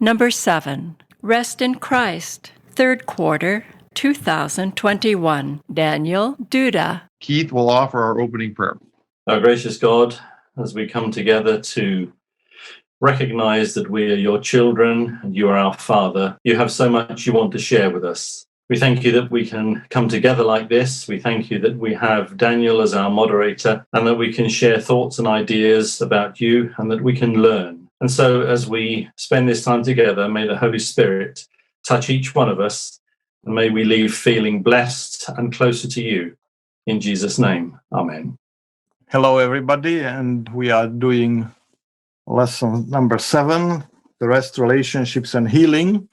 Number 7, Rest in Christ, third quarter, 2021. Daniel Duda. Keith will offer our opening prayer. Our gracious God, as we come together to recognize that we are your children and you are our Father, you have so much you want to share with us. We thank you that we can come together like this. We thank you that we have Daniel as our moderator and that we can share thoughts and ideas about you and that we can learn. And so as we spend this time together, may the Holy Spirit touch each one of us and may we leave feeling blessed and closer to you. In Jesus' name, amen. Hello, everybody, and we are doing lesson number 7, the rest, relationships, and healing.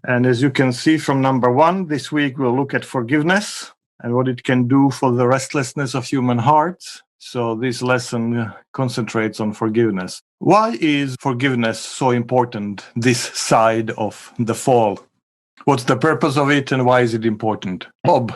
And as you can see from number 1, this week we'll look at forgiveness and what it can do for the restlessness of human hearts. So this lesson concentrates on forgiveness. Why is forgiveness so important this side of the fall? What's the purpose of it and why is it important? Bob.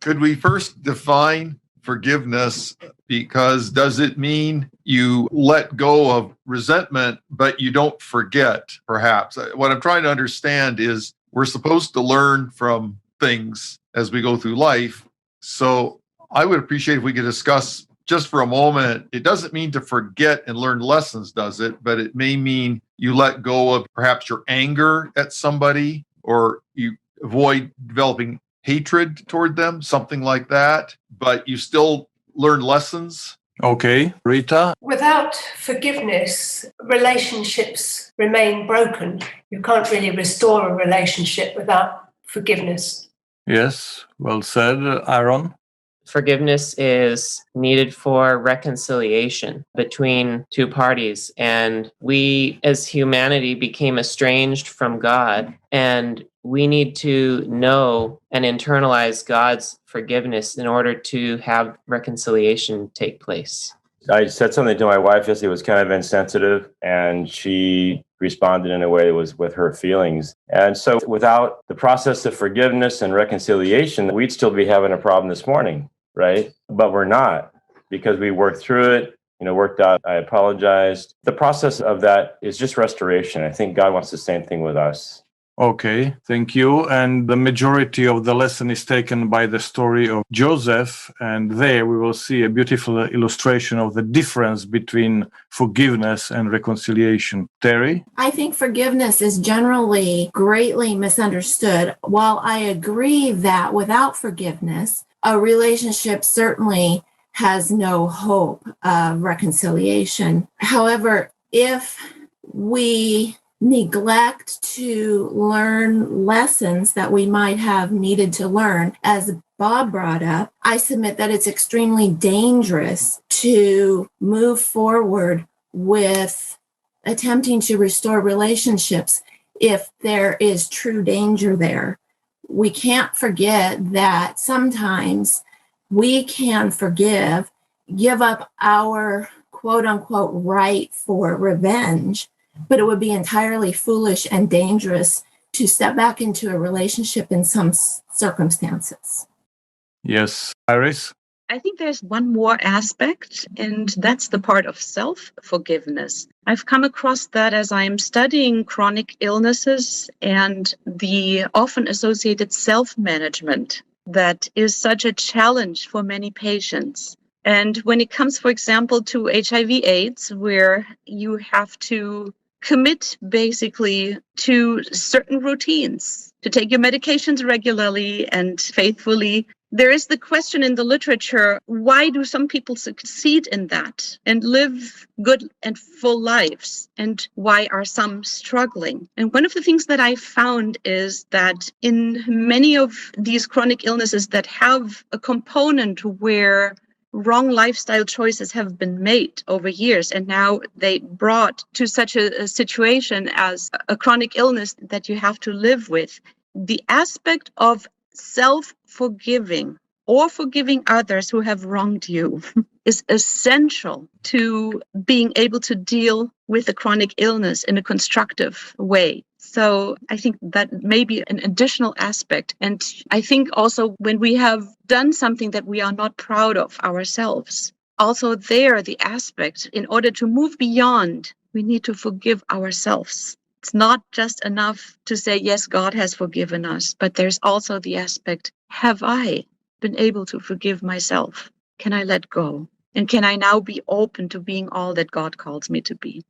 Could we first define forgiveness? Because does it mean you let go of resentment, but you don't forget, perhaps? What I'm trying to understand is we're supposed to learn from things as we go through life. So I would appreciate if we could discuss just for a moment. It doesn't mean to forget and learn lessons, does it? But it may mean you let go of perhaps your anger at somebody, or you avoid developing hatred toward them, something like that, but you still learn lessons. Okay, Rita? Without forgiveness, relationships remain broken. You can't really restore a relationship without forgiveness. Yes, well said. Aaron? Forgiveness is needed for reconciliation between two parties. And we, as humanity, became estranged from God. And we need to know and internalize God's forgiveness in order to have reconciliation take place. I said something to my wife yesterday. It was kind of insensitive, and she responded in a way that was with her feelings. And so without the process of forgiveness and reconciliation, we'd still be having a problem this morning, right? But we're not, because we worked through it, worked out. I apologized. The process of that is just restoration. I think God wants the same thing with us. Okay, thank you. And the majority of the lesson is taken by the story of Joseph. And there we will see a beautiful illustration of the difference between forgiveness and reconciliation. Terry? I think forgiveness is generally greatly misunderstood. While I agree that without forgiveness, a relationship certainly has no hope of reconciliation. However, if we neglect to learn lessons that we might have needed to learn, as Bob brought up, I submit that it's extremely dangerous to move forward with attempting to restore relationships if there is true danger there. We can't forget that sometimes we can forgive, give up our quote unquote right for revenge, but it would be entirely foolish and dangerous to step back into a relationship in some circumstances. Yes. Iris? I think there's one more aspect, and that's the part of self-forgiveness. I've come across that as I'm studying chronic illnesses and the often associated self-management that is such a challenge for many patients. And when it comes, for example, to HIV/AIDS, where you have to commit basically to certain routines, to take your medications regularly and faithfully, there is the question in the literature, why do some people succeed in that and live good and full lives? And why are some struggling? And one of the things that I found is that in many of these chronic illnesses that have a component where wrong lifestyle choices have been made over years, and now they brought to such a situation as a chronic illness that you have to live with. The aspect of self-forgiving or forgiving others who have wronged you is essential to being able to deal with a chronic illness in a constructive way. So I think that may be an additional aspect. And I think also when we have done something that we are not proud of ourselves, also there the aspect, in order to move beyond, we need to forgive ourselves. It's not just enough to say, yes, God has forgiven us, but there's also the aspect, have I been able to forgive myself? Can I let go? And can I now be open to being all that God calls me to be?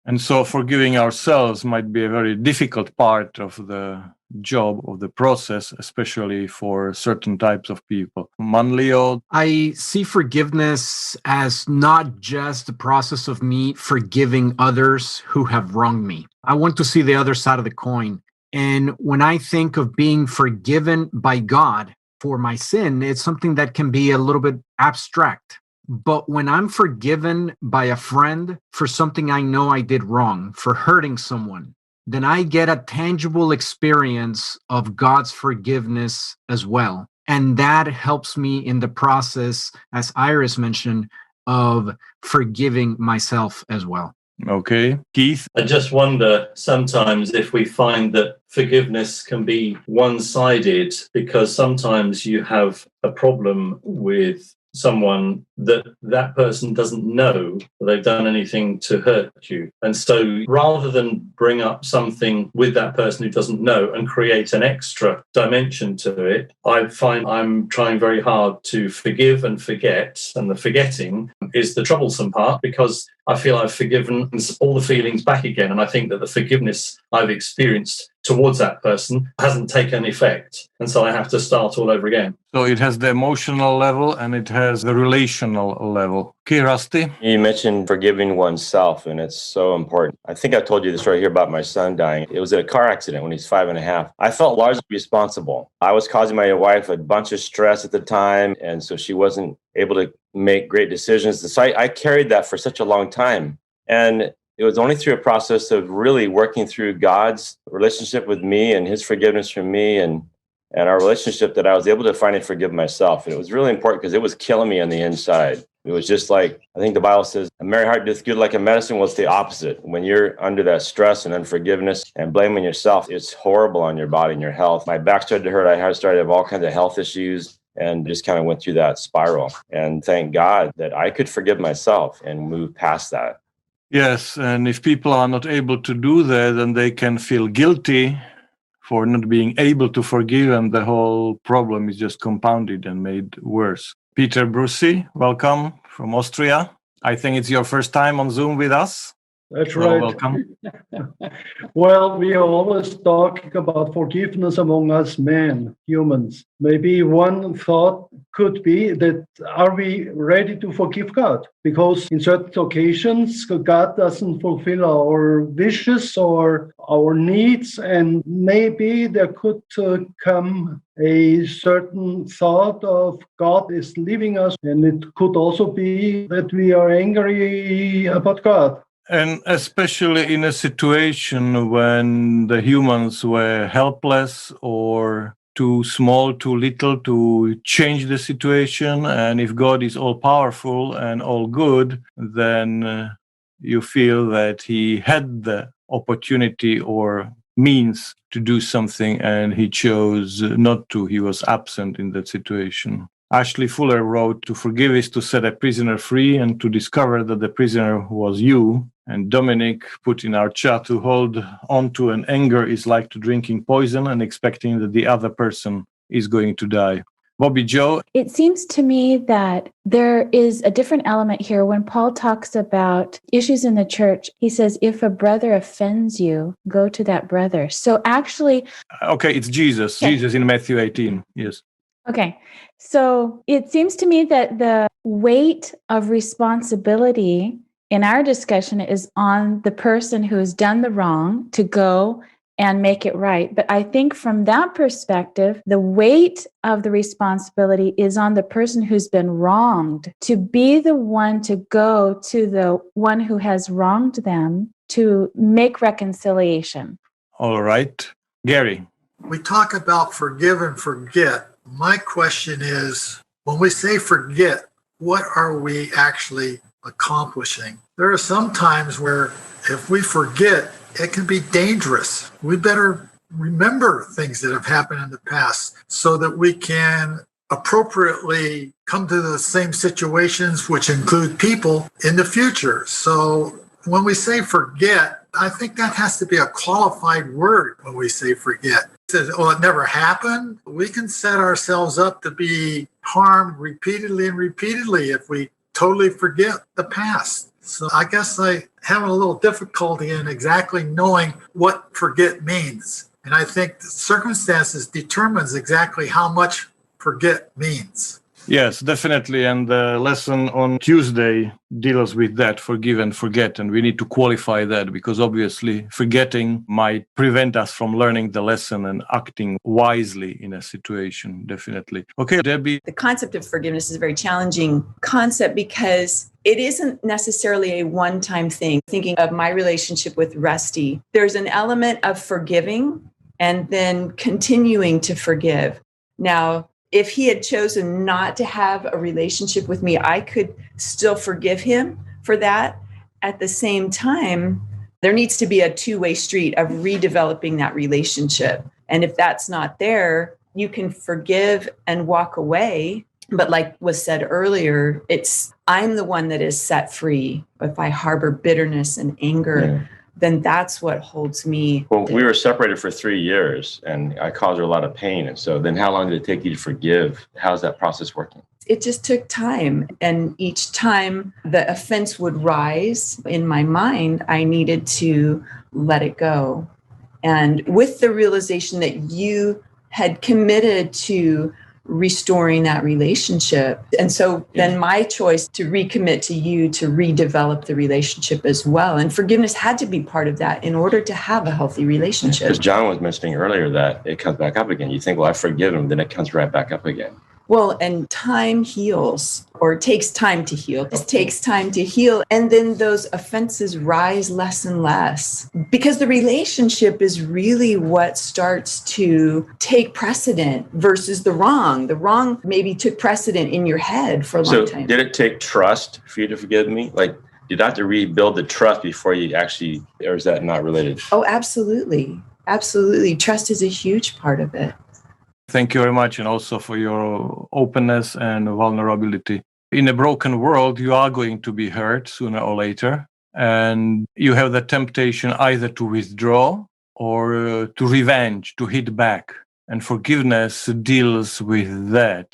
And so forgiving ourselves might be a very difficult part of the job, of the process, especially for certain types of people. Manlio? I see forgiveness as not just the process of me forgiving others who have wronged me. I want to see the other side of the coin. And when I think of being forgiven by God for my sin, it's something that can be a little bit abstract. But when I'm forgiven by a friend for something I know I did wrong, for hurting someone, then I get a tangible experience of God's forgiveness as well. And that helps me in the process, as Iris mentioned, of forgiving myself as well. Okay. Keith? I just wonder sometimes if we find that forgiveness can be one-sided, because sometimes you have a problem with someone that person doesn't know that they've done anything to hurt you. And so rather than bring up something with that person who doesn't know and create an extra dimension to it, I find I'm trying very hard to forgive and forget. And the forgetting is the troublesome part, because I feel I've forgiven all the feelings back again. And I think that the forgiveness I've experienced towards that person hasn't taken effect. And so I have to start all over again. So it has the emotional level and it has the relational level. Okay, Rusty? You mentioned forgiving oneself, and it's so important. I think I told you the story here about my son dying. It was in a car accident when he's 5.5. I felt largely responsible. I was causing my wife a bunch of stress at the time, and so she wasn't able to make great decisions. So I carried that for such a long time. And it was only through a process of really working through God's relationship with me and his forgiveness for me and our relationship that I was able to finally forgive myself. And it was really important because it was killing me on the inside. It was just like, I think the Bible says, a merry heart doeth good like a medicine. Well, it's the opposite. When you're under that stress and unforgiveness and blaming yourself, it's horrible on your body and your health. My back started to hurt. I started to have all kinds of health issues and just kind of went through that spiral. And thank God that I could forgive myself and move past that. Yes, and if people are not able to do that, then they can feel guilty for not being able to forgive, and the whole problem is just compounded and made worse. Peter Brucey, welcome from Austria. I think it's your first time on Zoom with us. That's So right. welcome. Well, we are always talking about forgiveness among us men, humans. Maybe one thought could be that, are we ready to forgive God? Because in certain occasions, God doesn't fulfill our wishes or our needs, and maybe there could come a certain thought of God is leaving us, and it could also be that we are angry about God. And especially in a situation when the humans were helpless or too small, too little to change the situation. And if God is all powerful and all good, then you feel that he had the opportunity or means to do something and he chose not to. He was absent in that situation. Ashley Fuller wrote, "To forgive is to set a prisoner free and to discover that the prisoner was you." And Dominic put in our chat, "To hold on to an anger is like to drinking poison and expecting that the other person is going to die." Bobby Joe? It seems to me that there is a different element here. When Paul talks about issues in the church, he says, if a brother offends you, go to that brother. So actually... Okay, it's Jesus. Yeah. Jesus in Matthew 18, yes. Okay, so it seems to me that the weight of responsibility in our discussion is on the person who has done the wrong to go and make it right. But I think from that perspective, the weight of the responsibility is on the person who's been wronged to be the one to go to the one who has wronged them to make reconciliation. All right. Gary? We talk about forgive and forget. My question is, when we say forget, what are we actually accomplishing? There are some times where if we forget, it can be dangerous. We better remember things that have happened in the past so that we can appropriately come to the same situations, which include people, in the future. So when we say forget, I think that has to be a qualified word when we say forget. It says, oh, it never happened. We can set ourselves up to be harmed repeatedly and repeatedly if we totally forget the past. So I guess I have a little difficulty in exactly knowing what forget means. And I think the circumstances determines exactly how much forget means. Yes, definitely. And the lesson on Tuesday deals with that, forgive and forget. And we need to qualify that because obviously forgetting might prevent us from learning the lesson and acting wisely in a situation, definitely. Okay, Debbie. The concept of forgiveness is a very challenging concept because it isn't necessarily a one-time thing. Thinking of my relationship with Rusty, there's an element of forgiving and then continuing to forgive. Now, if he had chosen not to have a relationship with me, I could still forgive him for that. At the same time, there needs to be a two-way street of redeveloping that relationship. And if that's not there, you can forgive and walk away. But like was said earlier, I'm the one that is set free. If I harbor bitterness and anger, then that's what holds me. Well, we were separated for 3 years and I caused her a lot of pain. And so then how long did it take you to forgive? How's that process working? It just took time. And each time the offense would rise in my mind, I needed to let it go. And with the realization that you had committed to restoring that relationship. And so then my choice to recommit to you to redevelop the relationship as well. And forgiveness had to be part of that in order to have a healthy relationship. Because John was mentioning earlier that it comes back up again. You think, well, I forgive him, then it comes right back up again. Well, and time heals, or it takes time to heal. It takes time to heal. And then those offenses rise less and less because the relationship is really what starts to take precedent versus the wrong. The wrong maybe took precedent in your head for a long time. So did it take trust for you to forgive me? Like, did I have to rebuild the trust before you actually, or is that not related? Oh, absolutely. Absolutely. Trust is a huge part of it. Thank you very much, and also for your openness and vulnerability. In a broken world, you are going to be hurt sooner or later, and you have the temptation either to withdraw or to revenge, to hit back. And forgiveness deals with that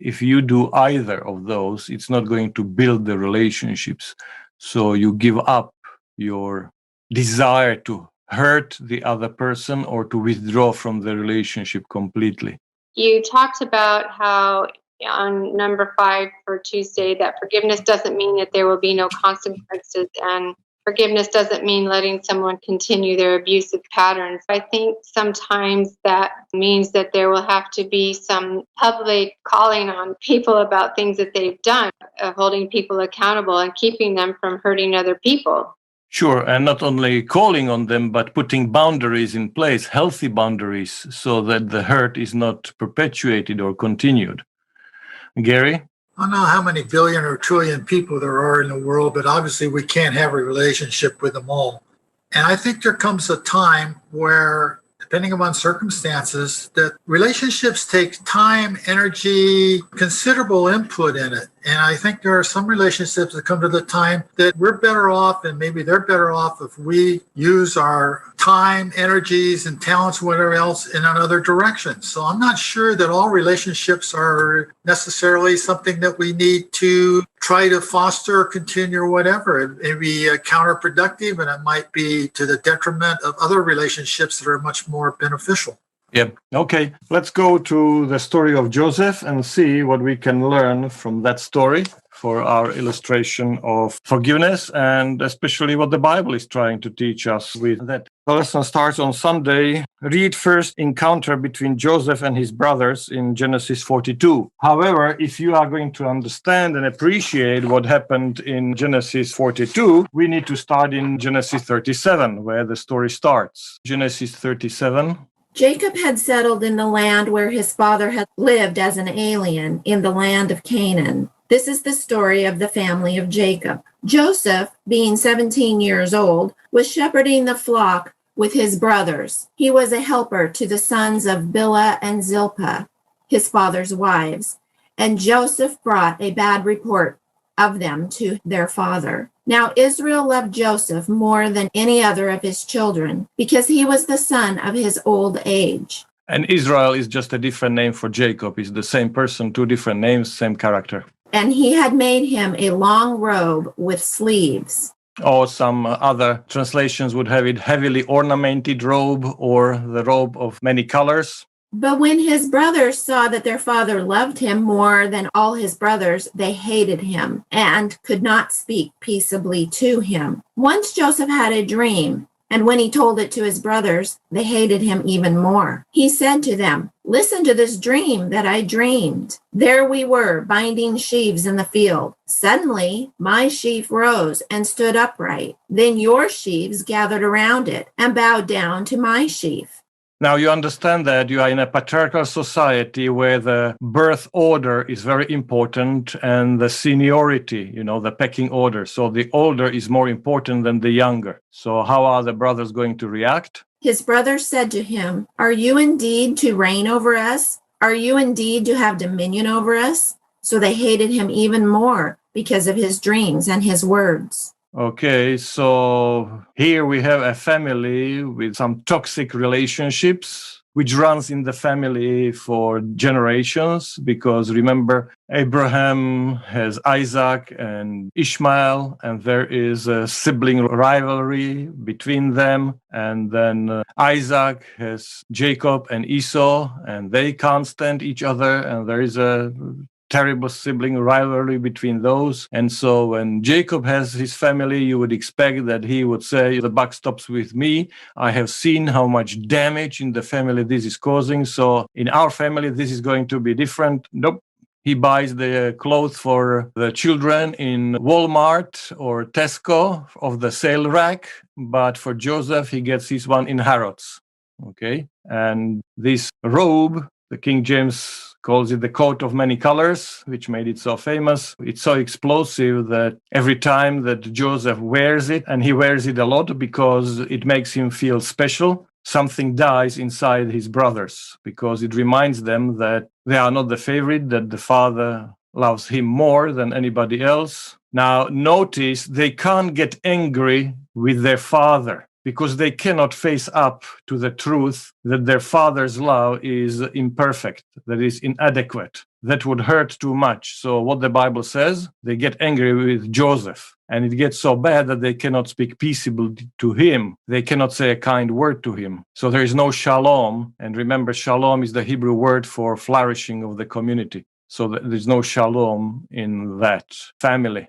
if you do either of those, it's not going to build the relationships. So you give up your desire to hurt the other person or to withdraw from the relationship completely. You talked about how on number 5 for Tuesday that forgiveness doesn't mean that there will be no consequences, and forgiveness doesn't mean letting someone continue their abusive patterns. I think sometimes that means that there will have to be some public calling on people about things that they've done, holding people accountable and keeping them from hurting other people. Sure, and not only calling on them, but putting boundaries in place, healthy boundaries, so that the hurt is not perpetuated or continued. Gary? I don't know how many billion or trillion people there are in the world, but obviously we can't have a relationship with them all. And I think there comes a time where, depending upon circumstances, that relationships take time, energy, considerable input in it. And I think there are some relationships that come to the time that we're better off, and maybe they're better off if we use our time, energies, and talents, whatever else, in another direction. So I'm not sure that all relationships are necessarily something that we need to try to foster or continue or whatever. It may be counterproductive, and it might be to the detriment of other relationships that are much more beneficial. Yep. Okay. Let's go to the story of Joseph and see what we can learn from that story for our illustration of forgiveness, and especially what the Bible is trying to teach us with that. The lesson starts on Sunday. Read first encounter between Joseph and his brothers in Genesis 42. However, if you are going to understand and appreciate what happened in Genesis 42, we need to start in Genesis 37, where the story starts. Genesis 37. Jacob had settled in the land where his father had lived as an alien in the land of Canaan. This is the story of the family of Jacob. Joseph, being 17 years old, was shepherding the flock with his brothers. He was a helper to the sons of Bilhah and Zilpah, his father's wives. And Joseph brought a bad report of them to their father. Now Israel loved Joseph more than any other of his children, because he was the son of his old age. And Israel is just a different name for Jacob. It's the same person, two different names, same character. And he had made him a long robe with sleeves. Or some other translations would have it heavily ornamented robe, or the robe of many colors. But when his brothers saw that their father loved him more than all his brothers, they hated him and could not speak peaceably to him. Once Joseph had a dream, and when he told it to his brothers, they hated him even more. He said to them, "Listen to this dream that I dreamed. There we were, binding sheaves in the field. Suddenly, my sheaf rose and stood upright. Then your sheaves gathered around it and bowed down to my sheaf." Now you understand that you are in a patriarchal society where the birth order is very important, and the seniority, the pecking order. So the older is more important than the younger. So how are the brothers going to react? His brothers said to him, "Are you indeed to reign over us? Are you indeed to have dominion over us?" So they hated him even more because of his dreams and his words. Okay, so here we have a family with some toxic relationships, which runs in the family for generations, because remember, Abraham has Isaac and Ishmael, and there is a sibling rivalry between them. And then Isaac has Jacob and Esau, and they can't stand each other, and there is a terrible sibling rivalry between those. And so when Jacob has his family, you would expect that he would say, "The buck stops with me. I have seen how much damage in the family this is causing. So in our family, this is going to be different." Nope. He buys the clothes for the children in Walmart or Tesco of the sale rack. But for Joseph, he gets his one in Harrods. Okay. And this robe, the King James calls it the coat of many colors, which made it so famous. It's so explosive that every time that Joseph wears it, and he wears it a lot because it makes him feel special, something dies inside his brothers, because it reminds them that they are not the favorite, that the father loves him more than anybody else. Now, notice they can't get angry with their father, because they cannot face up to the truth that their father's love is imperfect, that is inadequate. That would hurt too much. So what the Bible says, they get angry with Joseph. And it gets so bad that they cannot speak peaceably to him. They cannot say a kind word to him. So there is no shalom. And remember, shalom is the Hebrew word for flourishing of the community. So there's no shalom in that family.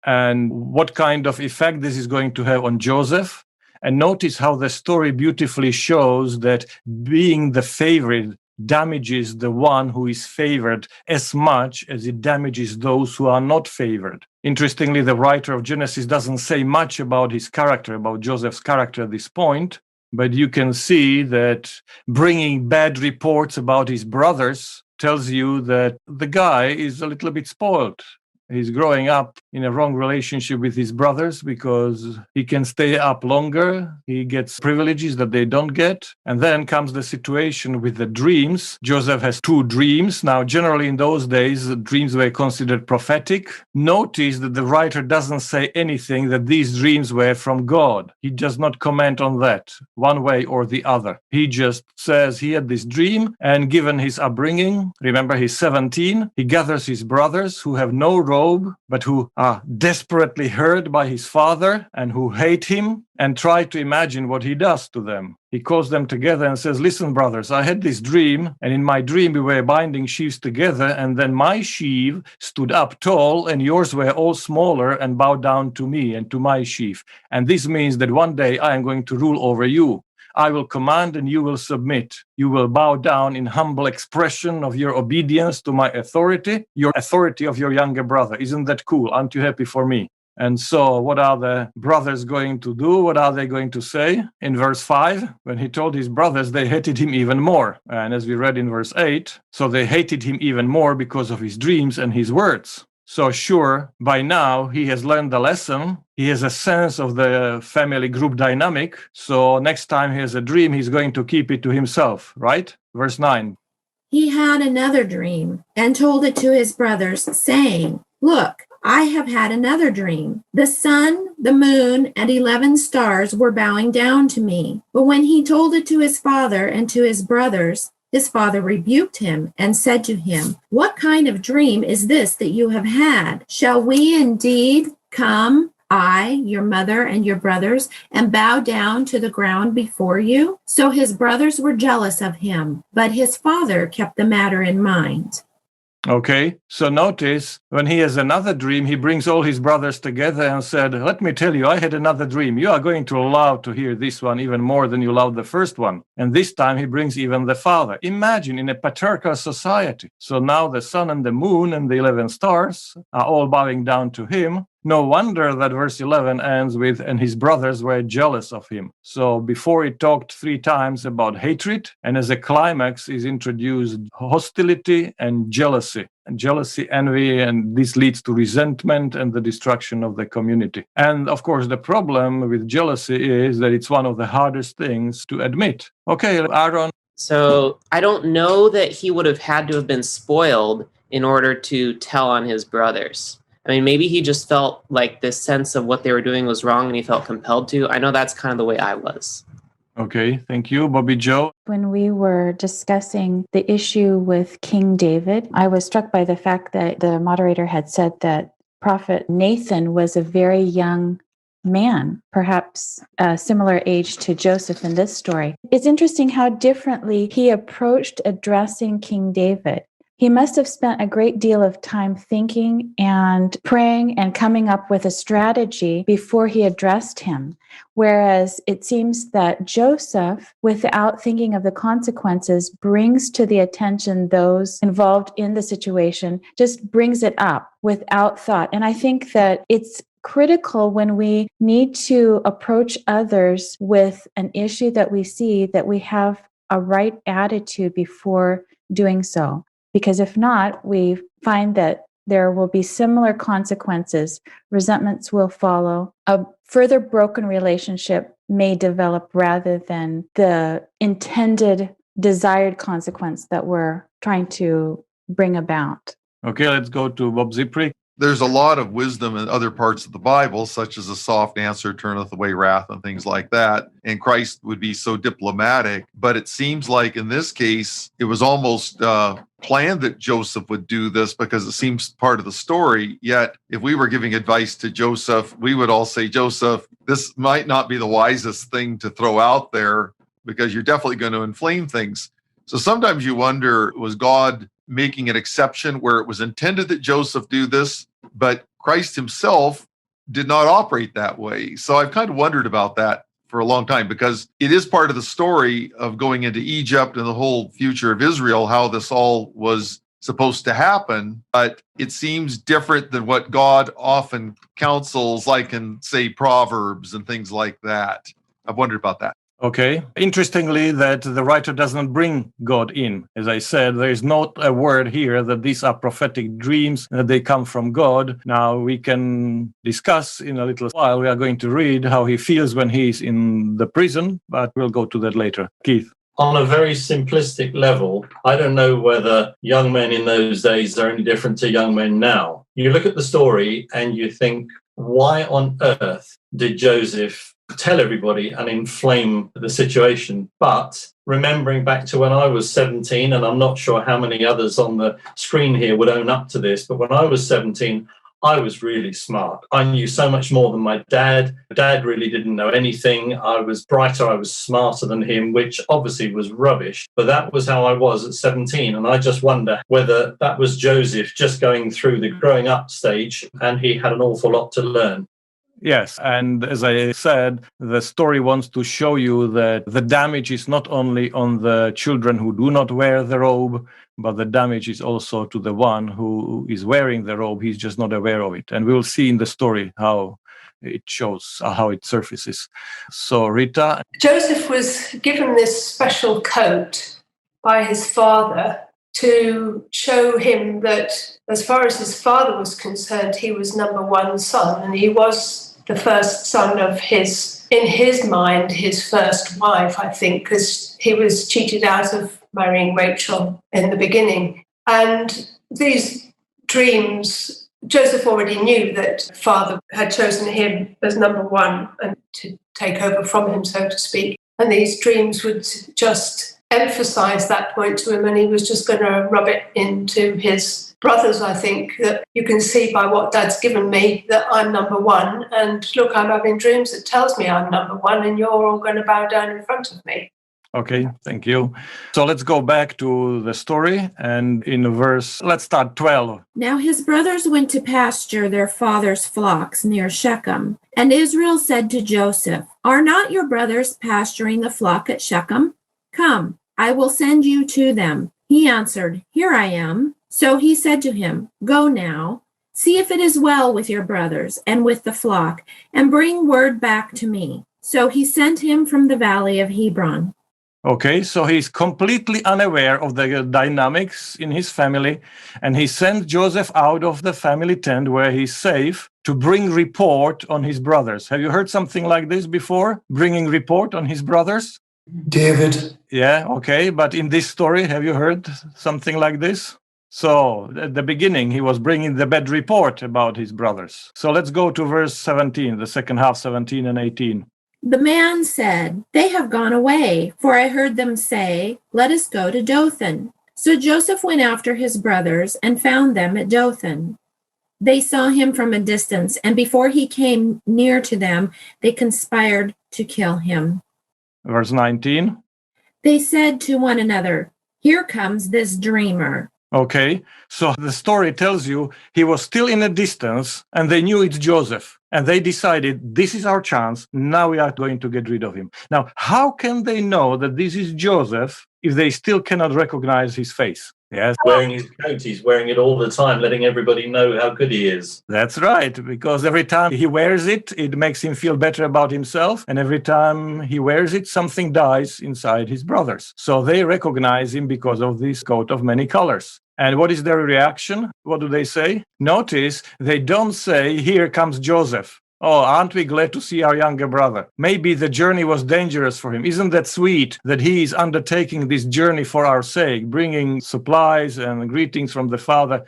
And what kind of effect this is going to have on Joseph? And notice how the story beautifully shows that being the favorite damages the one who is favored as much as it damages those who are not favored. Interestingly, the writer of Genesis doesn't say much about his character, about Joseph's character at this point, but you can see that bringing bad reports about his brothers tells you that the guy is a little bit spoiled. He's growing up in a wrong relationship with his brothers because he can stay up longer. He gets privileges that they don't get. And then comes the situation with the dreams. Joseph has two dreams. Now, generally in those days, dreams were considered prophetic. Notice that the writer doesn't say anything that these dreams were from God. He does not comment on that one way or the other. He just says he had this dream, and given his upbringing, remember he's 17, he gathers his brothers who have no robe, but who are desperately hurt by his father and who hate him, and try to imagine what he does to them. He calls them together and says, "Listen, brothers, I had this dream, and in my dream we were binding sheaves together, and then my sheaf stood up tall, and yours were all smaller and bowed down to me and to my sheaf. And this means that one day I am going to rule over you. I will command and you will submit. You will bow down in humble expression of your obedience to my authority, your authority of your younger brother." Isn't that cool? Aren't you happy for me? And so what are the brothers going to do? What are they going to say? In verse 5, when he told his brothers, they hated him even more. And as we read in verse 8, so they hated him even more because of his dreams and his words. So sure, by now he has learned the lesson. He has a sense of the family group dynamic. So next time he has a dream, he's going to keep it to himself, right? Verse 9. He had another dream and told it to his brothers, saying, "Look, I have had another dream. The sun, the moon, and 11 stars were bowing down to me. But when he told it to his father and to his brothers, his father rebuked him and said to him, "What kind of dream is this that you have had? Shall we indeed come, I, your mother, and your brothers, and bow down to the ground before you?" So his brothers were jealous of him, but his father kept the matter in mind. Okay, so notice when he has another dream, he brings all his brothers together and said, "Let me tell you, I had another dream. You are going to love to hear this one even more than you loved the first one." And this time he brings even the father. Imagine in a patriarchal society. So now the sun and the moon and the 11 stars are all bowing down to him. No wonder that verse 11 ends with, "and his brothers were jealous of him." So before he talked 3 times about hatred, and as a climax is introduced hostility and jealousy. And jealousy, envy, and this leads to resentment and the destruction of the community. And of course, the problem with jealousy is that it's one of the hardest things to admit. Okay, Aaron. So I don't know that he would have had to have been spoiled in order to tell on his brothers. I mean, maybe he just felt like this sense of what they were doing was wrong and he felt compelled to. I know that's kind of the way I was. Okay, thank you. Bobby Joe? When we were discussing the issue with King David, I was struck by the fact that the moderator had said that Prophet Nathan was a very young man, perhaps a similar age to Joseph in this story. It's interesting how differently he approached addressing King David. He must have spent a great deal of time thinking and praying and coming up with a strategy before he addressed him. Whereas it seems that Joseph, without thinking of the consequences, brings to the attention those involved in the situation, just brings it up without thought. And I think that it's critical when we need to approach others with an issue that we see that we have a right attitude before doing so. Because if not, we find that there will be similar consequences. Resentments will follow. A further broken relationship may develop rather than the intended, desired consequence that we're trying to bring about. Okay, let's go to Bob Zipri. There's a lot of wisdom in other parts of the Bible, such as a soft answer turneth away wrath and things like that. And Christ would be so diplomatic. But it seems like in this case, it was almost planned that Joseph would do this because it seems part of the story. Yet, if we were giving advice to Joseph, we would all say, "Joseph, this might not be the wisest thing to throw out there because you're definitely going to inflame things." So sometimes you wonder, was God making an exception where it was intended that Joseph do this, but Christ himself did not operate that way? So I've kind of wondered about that for a long time, because it is part of the story of going into Egypt and the whole future of Israel, how this all was supposed to happen, but it seems different than what God often counsels, like in, say, Proverbs and things like that. I've wondered about that. Okay. Interestingly, that the writer does not bring God in. As I said, there is not a word here that these are prophetic dreams, that they come from God. Now, we can discuss in a little while. We are going to read how he feels when he's in the prison, but we'll go to that later. Keith. On a very simplistic level, I don't know whether young men in those days are any different to young men now. You look at the story and you think, why on earth did Joseph tell everybody and inflame the situation? But remembering back to when I was 17, and I'm not sure how many others on the screen here would own up to this, but when I was 17, I was really smart. I knew so much more than my dad. Dad really didn't know anything. I was brighter, I was smarter than him, which obviously was rubbish. But that was how I was at 17. And I just wonder whether that was Joseph just going through the growing up stage and he had an awful lot to learn. Yes, and as I said, the story wants to show you that the damage is not only on the children who do not wear the robe, but the damage is also to the one who is wearing the robe. He's just not aware of it. And we will see in the story how it shows, how it surfaces. So, Rita? Joseph was given this special coat by his father to show him that as far as his father was concerned, he was number one son, and he was the first son of in his mind, his first wife, I think, because he was cheated out of marrying Rachel in the beginning. And these dreams Joseph already knew that father had chosen him as number one and to take over from him, so to speak. And these dreams would just emphasize that point to him, and he was just going to rub it into his brothers, I think, that you can see by what Dad's given me that I'm number one. And look, I'm having dreams that tells me I'm number one, and you're all going to bow down in front of me. Okay, thank you. So let's go back to the story, and in let's start 12. Now his brothers went to pasture their father's flocks near Shechem. And Israel said to Joseph, "Are not your brothers pasturing the flock at Shechem? Come, I will send you to them." He answered, "Here I am." So he said to him, "Go now, see if it is well with your brothers and with the flock, and bring word back to me." So he sent him from the valley of Hebron. Okay, so he's completely unaware of the dynamics in his family, and he sent Joseph out of the family tent where he's safe to bring report on his brothers. Have you heard something like this before? Bringing report on his brothers? David. Yeah, okay, but in this story, have you heard something like this? So at the beginning, he was bringing the bad report about his brothers. So let's go to verse 17, the second half, 17 and 18. The man said, "They have gone away, for I heard them say, 'Let us go to Dothan.'" So Joseph went after his brothers and found them at Dothan. They saw him from a distance, and before he came near to them, they conspired to kill him. Verse 19. They said to one another, "Here comes this dreamer." Okay, so the story tells you he was still in a distance, and they knew it's Joseph. And they decided, this is our chance. Now we are going to get rid of him. Now, how can they know that this is Joseph if they still cannot recognize his face? Yes. Wearing his coat, he's wearing it all the time, letting everybody know how good he is. That's right, because every time he wears it, it makes him feel better about himself. And every time he wears it, something dies inside his brothers. So they recognize him because of this coat of many colors. And what is their reaction? What do they say? Notice they don't say, "Here comes Joseph. Oh, aren't we glad to see our younger brother? Maybe the journey was dangerous for him. Isn't that sweet that he is undertaking this journey for our sake, bringing supplies and greetings from the Father?"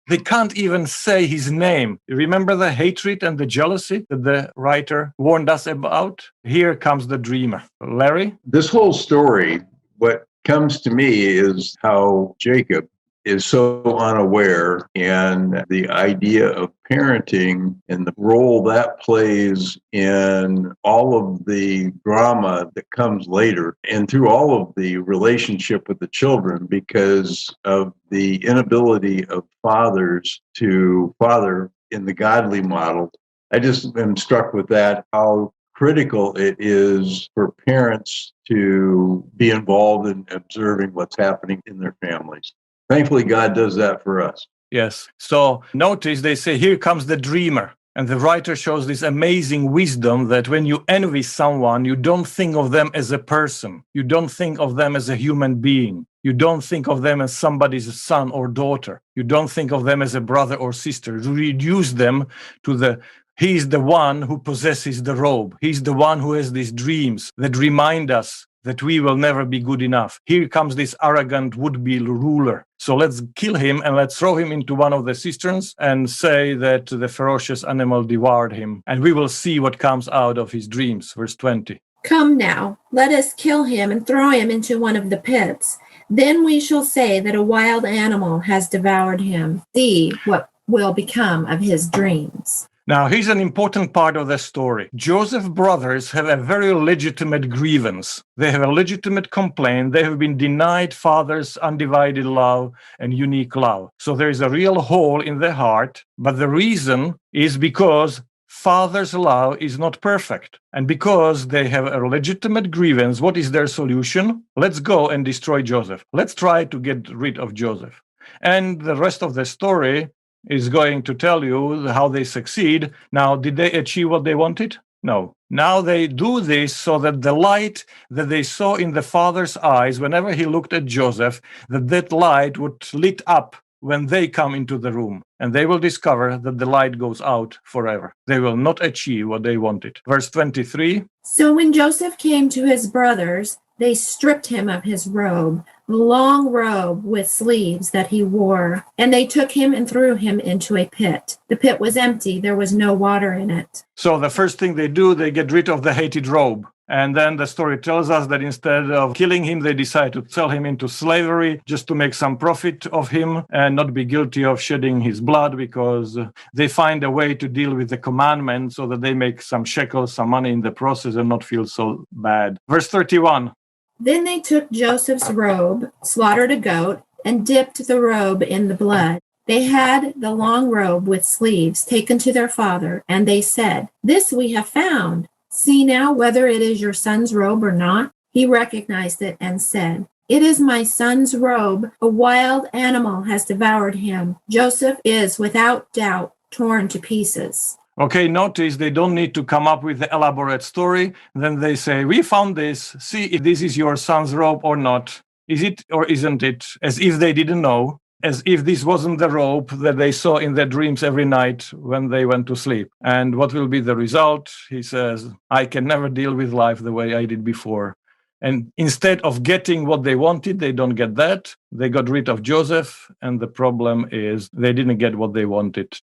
They can't even say his name. Remember the hatred and the jealousy that the writer warned us about? Here comes the dreamer. Larry? This whole story, what comes to me is how Jacob is so unaware, and the idea of parenting and the role that plays in all of the drama that comes later and through all of the relationship with the children because of the inability of fathers to father in the godly model. I just am struck with that, how critical it is for parents to be involved in observing what's happening in their families. Thankfully, God does that for us. Yes. So notice they say, "Here comes the dreamer." And the writer shows this amazing wisdom that when you envy someone, you don't think of them as a person. You don't think of them as a human being. You don't think of them as somebody's son or daughter. You don't think of them as a brother or sister. You reduce them to he's the one who possesses the robe. He's the one who has these dreams that remind us that we will never be good enough. Here comes this arrogant would-be ruler. So let's kill him and let's throw him into one of the cisterns and say that the ferocious animal devoured him. And we will see what comes out of his dreams. Verse 20. "Come now, let us kill him and throw him into one of the pits. Then we shall say that a wild animal has devoured him. See what will become of his dreams." Now, here's an important part of the story. Joseph's brothers have a very legitimate grievance. They have a legitimate complaint. They have been denied father's undivided love and unique love. So there is a real hole in their heart. But the reason is because father's love is not perfect. And because they have a legitimate grievance, what is their solution? Let's go and destroy Joseph. Let's try to get rid of Joseph. And the rest of the story is going to tell you how they succeed. Now, did they achieve what they wanted? No. Now they do this so that the light that they saw in the father's eyes, whenever he looked at Joseph, that light would lit up when they come into the room. And they will discover that the light goes out forever. They will not achieve what they wanted. Verse 23. So when Joseph came to his brothers, They stripped him of his robe, the long robe with sleeves that he wore, and they took him and threw him into a pit. The pit was empty, there was no water in it. So the first thing they do, they get rid of the hated robe. And then the story tells us that instead of killing him, they decide to sell him into slavery just to make some profit of him and not be guilty of shedding his blood, because they find a way to deal with the commandment so that they make some shekels, some money in the process, and not feel so bad. Verse 31. Then they took Joseph's robe, slaughtered a goat, and dipped the robe in the blood. They had the long robe with sleeves taken to their father, and they said, "This we have found. See now whether it is your son's robe or not." He recognized it and said, "It is my son's robe. A wild animal has devoured him. Joseph is without doubt torn to pieces." Okay, notice they don't need to come up with the elaborate story. Then they say, "We found this. See if this is your son's robe or not. Is it or isn't it?" As if they didn't know. As if this wasn't the robe that they saw in their dreams every night when they went to sleep. And what will be the result? He says, "I can never deal with life the way I did before." And instead of getting what they wanted, they don't get that. They got rid of Joseph, and the problem is they didn't get what they wanted.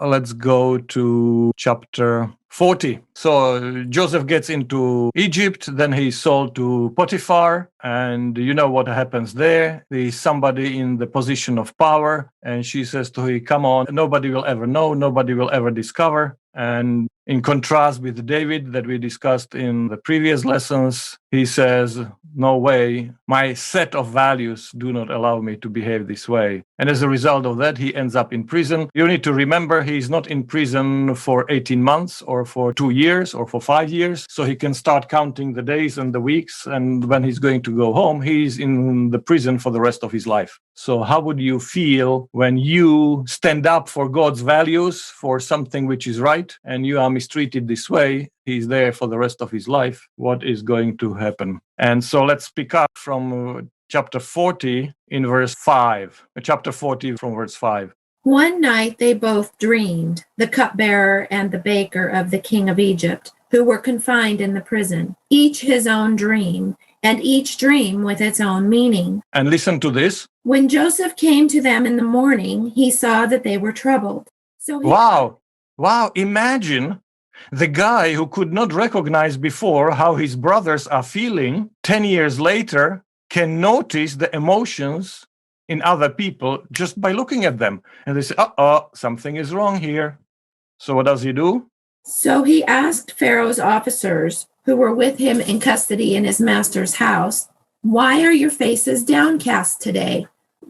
Let's go to chapter 40. So Joseph gets into Egypt, then he's sold to Potiphar, and you know what happens there. There's somebody in the position of power, and she says to him, "Come on, nobody will ever know, nobody will ever discover." And in contrast with David that we discussed in the previous lessons, he says, "No way, my set of values do not allow me to behave this way." And as a result of that, he ends up in prison. You need to remember he's not in prison for 18 months or for 2 years or for 5 years. So he can start counting the days and the weeks. And when he's going to go home, he's in the prison for the rest of his life. So how would you feel when you stand up for God's values, for something which is right, and you are mistreated this way? He's there for the rest of his life. What is going to happen? And so let's pick up from chapter 40 in verse 5. Chapter 40 from verse 5. One night they both dreamed, the cupbearer and the baker of the king of Egypt, who were confined in the prison, each his own dream, and each dream with its own meaning. And listen to this. When Joseph came to them in the morning, he saw that they were troubled. So Wow. Imagine the guy who could not recognize before how his brothers are feeling 10 years later can notice the emotions in other people just by looking at them. And they say, something is wrong here. So what does he do? So he asked Pharaoh's officers who were with him in custody in his master's house, "Why are your faces downcast today?"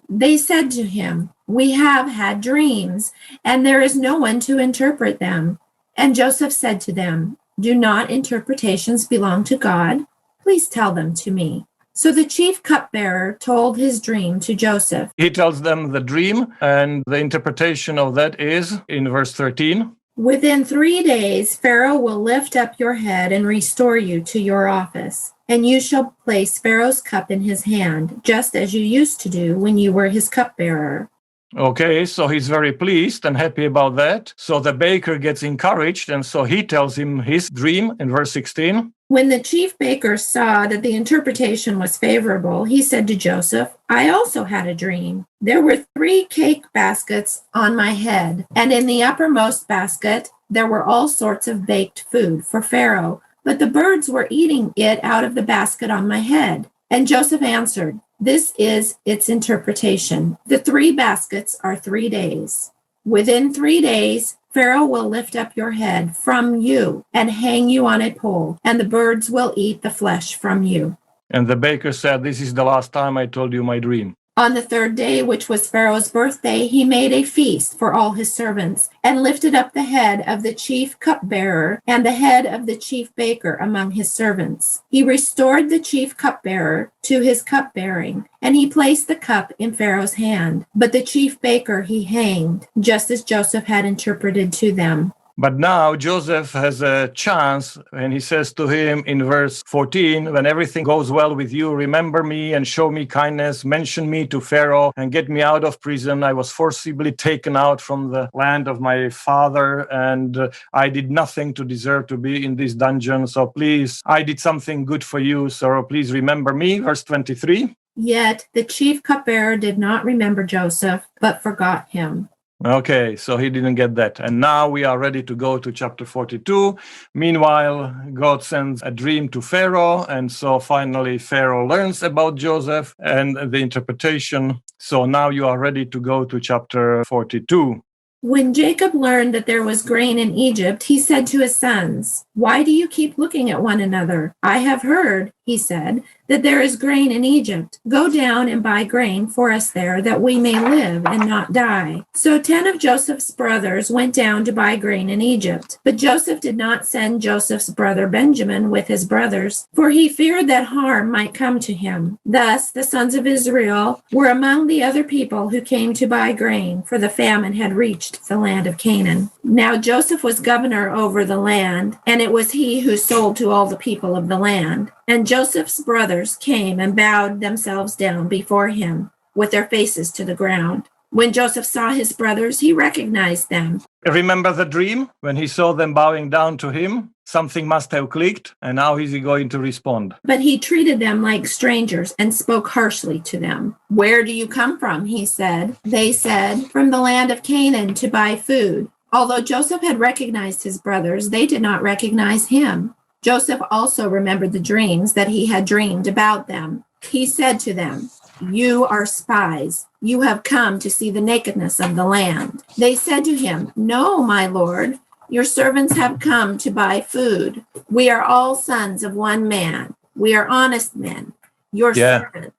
They said to him, "We have had dreams, and there is no one to interpret them." And Joseph said to them, "Do not interpretations belong to God? Please tell them to me." So the chief cupbearer told his dream to Joseph. He tells them the dream, and the interpretation of that is in verse 13. "Within 3 days, Pharaoh will lift up your head and restore you to your office, and you shall place Pharaoh's cup in his hand, just as you used to do when you were his cupbearer." Okay, so he's very pleased and happy about that. So the baker gets encouraged, and so he tells him his dream in verse 16. When the chief baker saw that the interpretation was favorable, he said to Joseph, "I also had a dream. There were 3 cake baskets on my head, and in the uppermost basket there were all sorts of baked food for Pharaoh, but the birds were eating it out of the basket on my head." And Joseph answered, "This is its interpretation. The 3 baskets are 3 days. Within 3 days, Pharaoh will lift up your head from you and hang you on a pole, and the birds will eat the flesh from you." And the baker said, "This is the last time I told you my dream." On the 3rd day, which was Pharaoh's birthday, he made a feast for all his servants and lifted up the head of the chief cupbearer and the head of the chief baker among his servants. He restored the chief cupbearer to his cupbearing, and he placed the cup in Pharaoh's hand. But the chief baker he hanged, just as Joseph had interpreted to them. But now Joseph has a chance, and he says to him in verse 14, when everything goes well with you, remember me and show me kindness, mention me to Pharaoh and get me out of prison. I was forcibly taken out from the land of my father, and I did nothing to deserve to be in this dungeon. So please, I did something good for you. So please remember me. Verse 23. Yet the chief cupbearer did not remember Joseph, but forgot him. Okay, so he didn't get that. And now we are ready to go to chapter 42. Meanwhile, God sends a dream to Pharaoh. And so finally, Pharaoh learns about Joseph and the interpretation. So now you are ready to go to chapter 42. When Jacob learned that there was grain in Egypt, he said to his sons, "Why do you keep looking at one another? I have heard," he said, "that there is grain in Egypt. Go down and buy grain for us there, that we may live and not die." So 10 of Joseph's brothers went down to buy grain in Egypt. But Joseph did not send Joseph's brother Benjamin with his brothers, for he feared that harm might come to him. Thus the sons of Israel were among the other people who came to buy grain, for the famine had reached the land of Canaan. Now Joseph was governor over the land, and it was he who sold to all the people of the land. And Joseph's brothers came and bowed themselves down before him with their faces to the ground. When Joseph saw his brothers, he recognized them. Remember the dream? When he saw them bowing down to him, something must have clicked, and now is he going to respond? But he treated them like strangers and spoke harshly to them. "Where do you come from?" he said. They said, "From the land of Canaan to buy food." Although Joseph had recognized his brothers, they did not recognize him. Joseph also remembered the dreams that he had dreamed about them. He said to them, "You are spies. You have come to see the nakedness of the land." They said to him, "No, my lord. Your servants have come to buy food. We are all sons of one man. We are honest men. Your servants."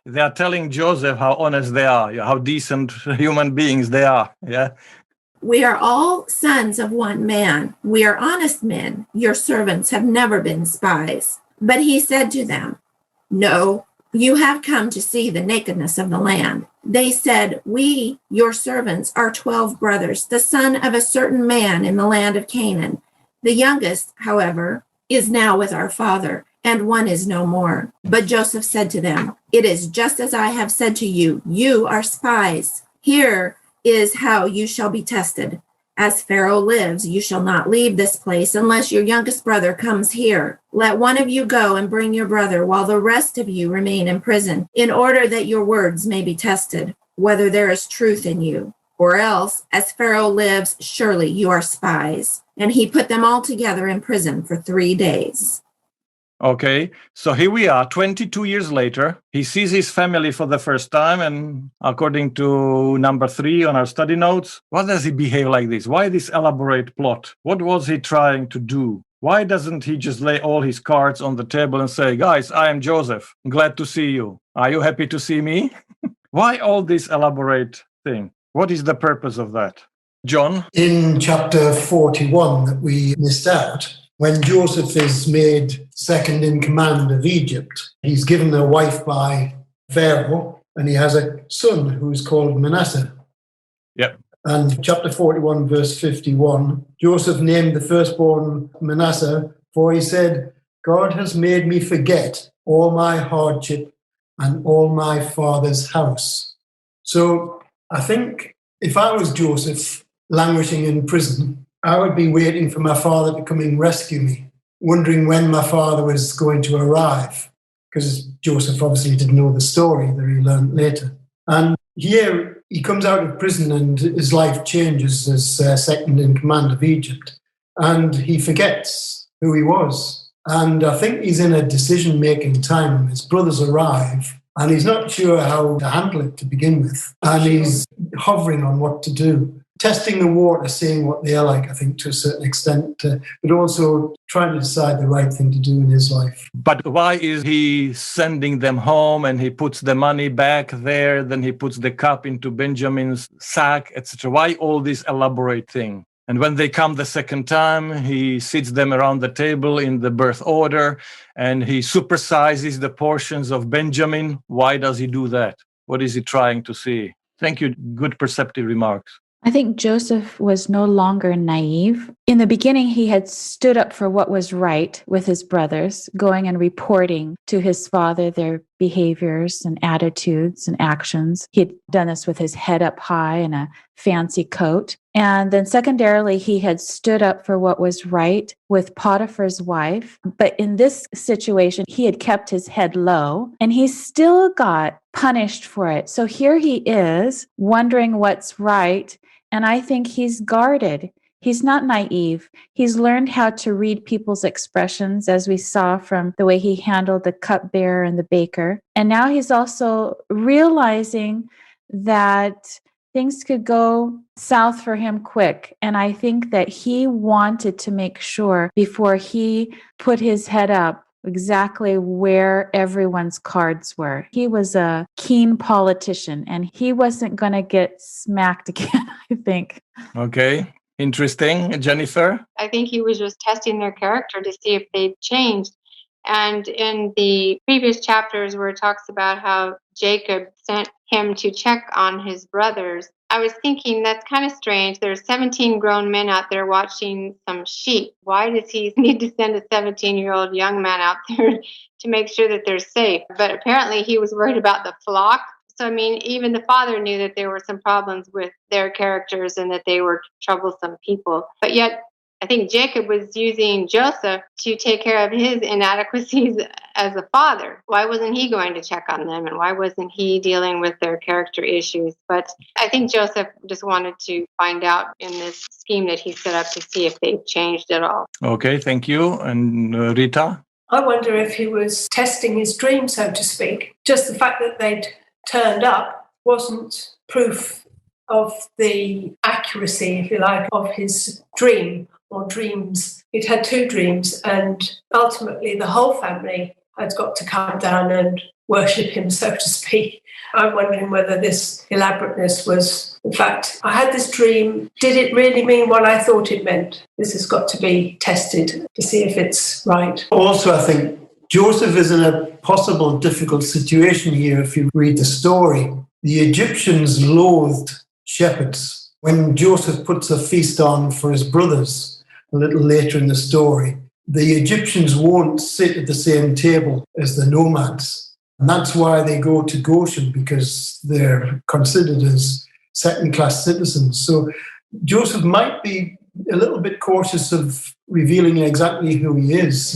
They are telling Joseph how honest they are, how decent human beings they are. Yeah. "We are all sons of one man. We are honest men. Your servants have never been spies." But he said to them, "No, you have come to see the nakedness of the land." They said, "We, your servants, are 12 brothers, the son of a certain man in the land of Canaan. The youngest, however, is now with our father, and one is no more." But Joseph said to them, "It is just as I have said to you. You are spies. Here is how you shall be tested. As Pharaoh lives, you shall not leave this place unless your youngest brother comes here. Let one of you go and bring your brother, while the rest of you remain in prison, in order that your words may be tested, whether there is truth in you. Or else, as Pharaoh lives, surely you are spies." And he put them all together in prison for 3 days. Okay, so here we are, 22 years later. He sees his family for the first time, and according to number 3 on our study notes, why does he behave like this? Why this elaborate plot? What was he trying to do? Why doesn't he just lay all his cards on the table and say, "Guys, I am Joseph. Glad to see you. Are you happy to see me?" Why all this elaborate thing? What is the purpose of that? John? In chapter 41 that we missed out, when Joseph is made second in command of Egypt, he's given a wife by Pharaoh, and he has a son who's called Manasseh. Yep. And chapter 41, verse 51, Joseph named the firstborn Manasseh, for he said, "God has made me forget all my hardship and all my father's house." So I think if I was Joseph languishing in prison, I would be waiting for my father to come and rescue me, wondering when my father was going to arrive, because Joseph obviously didn't know the story that he learned later. And here he comes out of prison and his life changes as second in command of Egypt, and he forgets who he was. And I think he's in a decision-making time. His brothers arrive, and he's not sure how to handle it to begin with, and he's hovering on what to do. Testing the water, seeing what they're like, I think, to a certain extent, but also trying to decide the right thing to do in his life. But why is he sending them home and he puts the money back there, then he puts the cup into Benjamin's sack, etc.? Why all this elaborate thing? And when they come the second time, he sits them around the table in the birth order and he supersizes the portions of Benjamin. Why does he do that? What is he trying to see? Thank you. Good perceptive remarks. I think Joseph was no longer naive. In the beginning, he had stood up for what was right with his brothers, going and reporting to his father their behaviors and attitudes and actions. He had done this with his head up high and a fancy coat. And then secondarily, he had stood up for what was right with Potiphar's wife. But in this situation, he had kept his head low and he still got punished for it. So here he is wondering what's right. And I think he's guarded. He's not naive. He's learned how to read people's expressions, as we saw from the way he handled the cupbearer and the baker. And now he's also realizing that things could go south for him quick. And I think that he wanted to make sure before he put his head up exactly where everyone's cards were. He was a keen politician and he wasn't going to get smacked again, I think. Okay. Interesting. Jennifer? I think he was just testing their character to see if they'd changed. And in the previous chapters where it talks about how Jacob sent him to check on his brothers, I was thinking that's kind of strange. There's 17 grown men out there watching some sheep. Why does he need to send a 17-year-old young man out there to make sure that they're safe? But apparently he was worried about the flock. So, I mean, even the father knew that there were some problems with their characters and that they were troublesome people. But yet, I think Jacob was using Joseph to take care of his inadequacies as a father. Why wasn't he going to check on them? And why wasn't he dealing with their character issues? But I think Joseph just wanted to find out in this scheme that he set up to see if they've changed at all. Okay, thank you. And Rita? I wonder if he was testing his dream, so to speak. Just the fact that they'd turned up wasn't proof of the accuracy, if you like, of his dream or dreams. He'd had two dreams, and ultimately the whole family had got to come down and worship him, so to speak. I'm wondering whether this elaborateness was, in fact, I had this dream. Did it really mean what I thought it meant? This has got to be tested to see if it's right. Also, I think Joseph is in a possible difficult situation here if you read the story. The Egyptians loathed shepherds. When Joseph puts a feast on for his brothers a little later in the story, the Egyptians won't sit at the same table as the nomads. And that's why they go to Goshen, because they're considered as second-class citizens. So Joseph might be a little bit cautious of revealing exactly who he is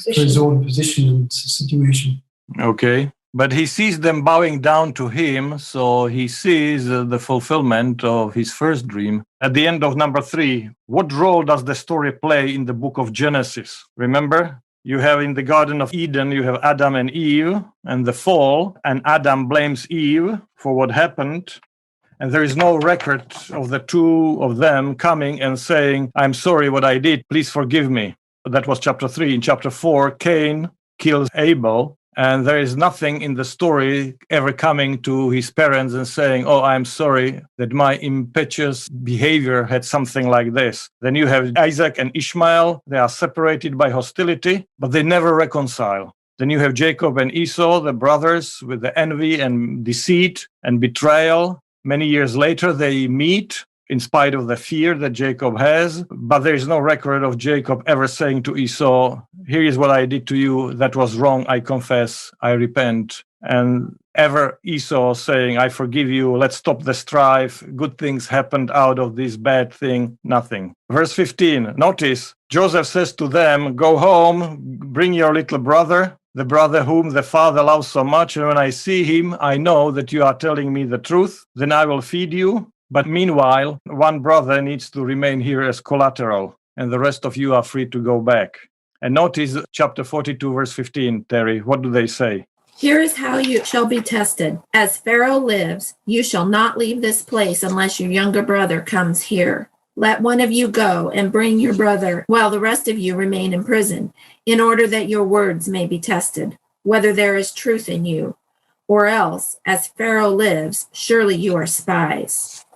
for his own position and situation. Okay. But he sees them bowing down to him, so he sees the fulfillment of his first dream. At the end of number 3, what role does the story play in the book of Genesis? Remember, you have in the Garden of Eden, you have Adam and Eve and the fall, and Adam blames Eve for what happened. And there is no record of the two of them coming and saying, I'm sorry what I did, please forgive me. That was chapter 3. In chapter 4, Cain kills Abel. And there is nothing in the story ever coming to his parents and saying, oh, I'm sorry that my impetuous behavior had something like this. Then you have Isaac and Ishmael. They are separated by hostility, but they never reconcile. Then you have Jacob and Esau, the brothers, with the envy and deceit and betrayal. Many years later, they meet in spite of the fear that Jacob has, but there is no record of Jacob ever saying to Esau, here is what I did to you, that was wrong, I confess, I repent. And ever Esau saying, I forgive you, let's stop the strife, good things happened out of this bad thing, nothing. Verse 15, notice, Joseph says to them, go home, bring your little brother, the brother whom the father loves so much, and when I see him, I know that you are telling me the truth, then I will feed you. But meanwhile, one brother needs to remain here as collateral, and the rest of you are free to go back. And notice chapter 42, verse 15, Terry. What do they say? Here is how you shall be tested. As Pharaoh lives, you shall not leave this place unless your younger brother comes here. Let one of you go and bring your brother, while the rest of you remain in prison, in order that your words may be tested, whether there is truth in you. Or else, as Pharaoh lives, surely you are spies.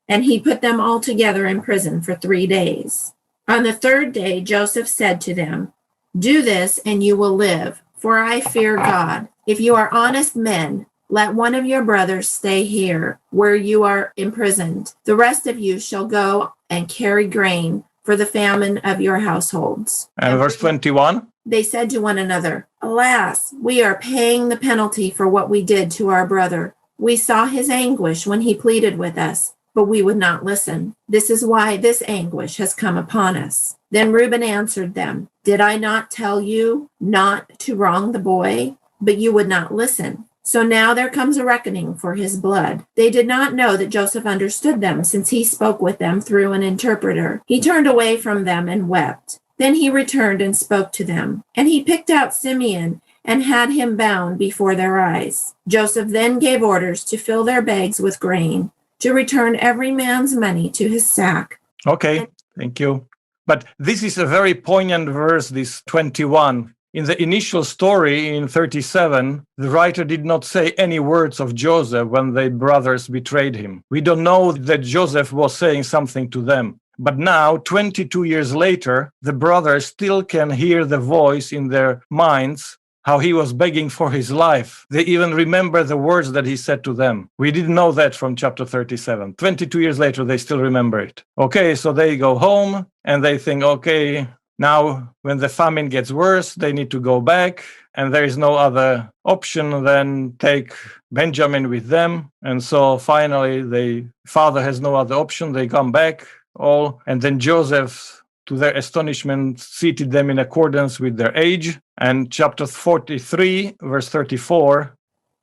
And he put them all together in prison for 3 days. On the 3rd day, Joseph said to them, do this and you will live, for I fear God. If you are honest men, Let one of your brothers stay here where you are imprisoned. The rest of you shall go and carry grain for the famine of your households. And verse 21. They said to one another, Alas, we are paying the penalty for what we did to our brother. We saw his anguish when he pleaded with us, but we would not listen. This is why this anguish has come upon us. Then Reuben answered them, Did I not tell you not to wrong the boy? But you would not listen. So now there comes a reckoning for his blood. They did not know that Joseph understood them, since he spoke with them through an interpreter. He turned away from them and wept. Then he returned and spoke to them. And he picked out Simeon and had him bound before their eyes. Joseph then gave orders to fill their bags with grain, to return every man's money to his sack. Okay, thank you. But this is a very poignant verse, this 21. In the initial story in 37, the writer did not say any words of Joseph when the brothers betrayed him. We don't know that Joseph was saying something to them. But now, 22 years later, the brothers still can hear the voice in their minds, how he was begging for his life. They even remember the words that he said to them. We didn't know that from chapter 37. 22 years later, they still remember it. Okay, so they go home and they think, okay, now, when the famine gets worse, they need to go back, and there is no other option than take Benjamin with them. And so finally, the father has no other option. They come back all, and then Joseph, to their astonishment, seated them in accordance with their age. And chapter 43, verse 34.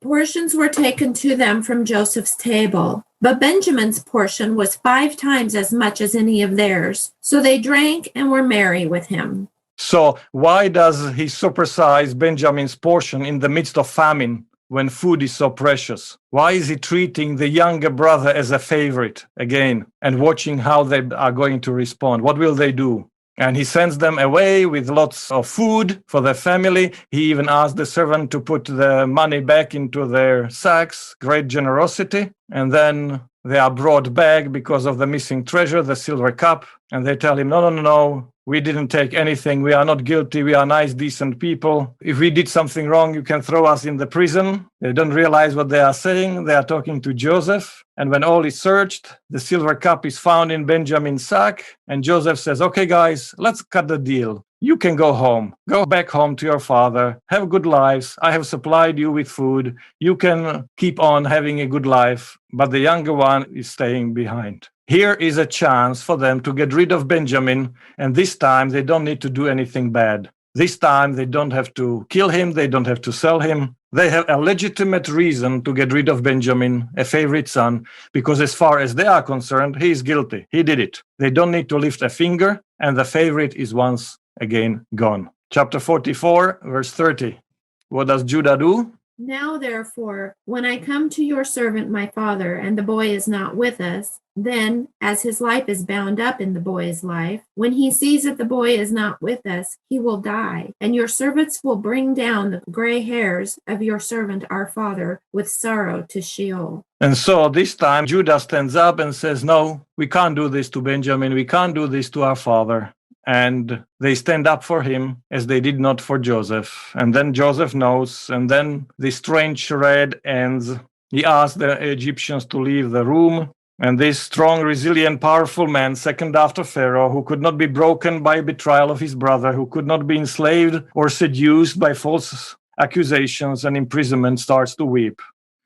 Portions were taken to them from Joseph's table, but Benjamin's portion was 5 times as much as any of theirs. So they drank and were merry with him. So why does he supersize Benjamin's portion in the midst of famine when food is so precious? Why is he treating the younger brother as a favorite again and watching how they are going to respond? What will they do? And he sends them away with lots of food for their family. He even asked the servant to put the money back into their sacks, great generosity. And then they are brought back because of the missing treasure, the silver cup. And they tell him, no, we didn't take anything. We are not guilty. We are nice, decent people. If we did something wrong, you can throw us in the prison. They don't realize what they are saying. They are talking to Joseph. And when all is searched, the silver cup is found in Benjamin's sack. And Joseph says, okay, guys, let's cut the deal. You can go home. Go back home to your father. Have good lives. I have supplied you with food. You can keep on having a good life. But the younger one is staying behind. Here is a chance for them to get rid of Benjamin, and this time they don't need to do anything bad. This time they don't have to kill him, they don't have to sell him. They have a legitimate reason to get rid of Benjamin, a favorite son, because as far as they are concerned, he is guilty. He did it. They don't need to lift a finger, and the favorite is once again gone. Chapter 44, verse 30. What does Judah do? Now, therefore, when I come to your servant my father, and the boy is not with us, then, as his life is bound up in the boy's life, when he sees that the boy is not with us, he will die. And your servants will bring down the gray hairs of your servant our father with sorrow to Sheol. And so this time Judah stands up and says, no, we can't do this to Benjamin. We can't do this to our father. And they stand up for him as they did not for Joseph. And then Joseph knows, and then the strange charade ends. He asked the Egyptians to leave the room. And this strong, resilient, powerful man, second after Pharaoh, who could not be broken by betrayal of his brother, who could not be enslaved or seduced by false accusations and imprisonment, starts to weep.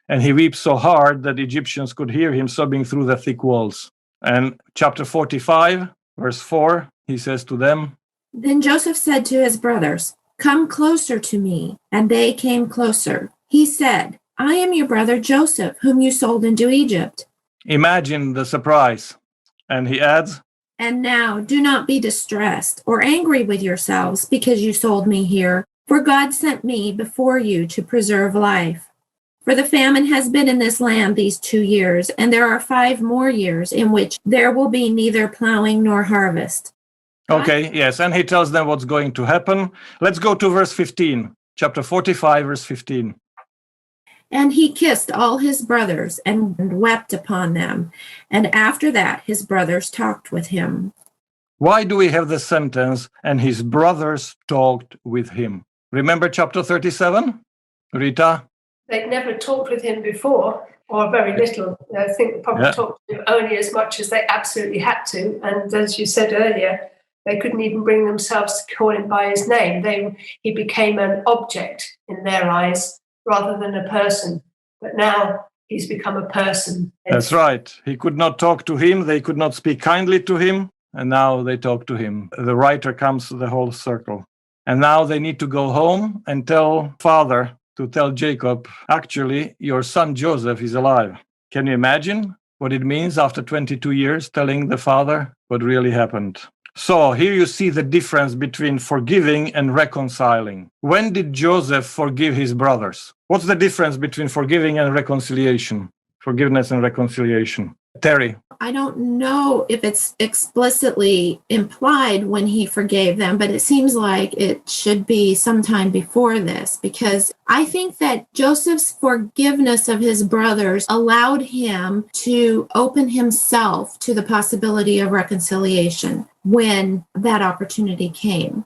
And he weeps so hard that Egyptians could hear him sobbing through the thick walls. And chapter 45, verse 4, he says to them, Then Joseph said to his brothers, Come closer to me. And they came closer. He said, I am your brother Joseph, whom you sold into Egypt. Imagine the surprise. And he adds, And now do not be distressed or angry with yourselves because you sold me here, for God sent me before you to preserve life. For the famine has been in this land these 2 years, and there are 5 more years in which there will be neither plowing nor harvest. Okay, yes, and he tells them what's going to happen. Let's go to verse 15, chapter 45, verse 15. And he kissed all his brothers and wept upon them. And after that, his brothers talked with him. Why do we have the sentence, and his brothers talked with him? Remember chapter 37? Rita? they'd never talked with him before, or very little. I think they probably talked to him only as much as they absolutely had to. And as you said earlier, they couldn't even bring themselves to call him by his name. He became an object in their eyes rather than a person. But now he's become a person. That's right. He could not talk to him. They could not speak kindly to him. And now they talk to him. The writer comes to the whole circle. And now they need to go home and tell Jacob, actually, your son Joseph is alive. Can you imagine what it means after 22 years telling the father what really happened? So here you see the difference between forgiving and reconciling. When did Joseph forgive his brothers? What's the difference between forgiving and reconciliation? Forgiveness and reconciliation. Terry. I don't know if it's explicitly implied when he forgave them, but it seems like it should be sometime before this, because I think that Joseph's forgiveness of his brothers allowed him to open himself to the possibility of reconciliation when that opportunity came.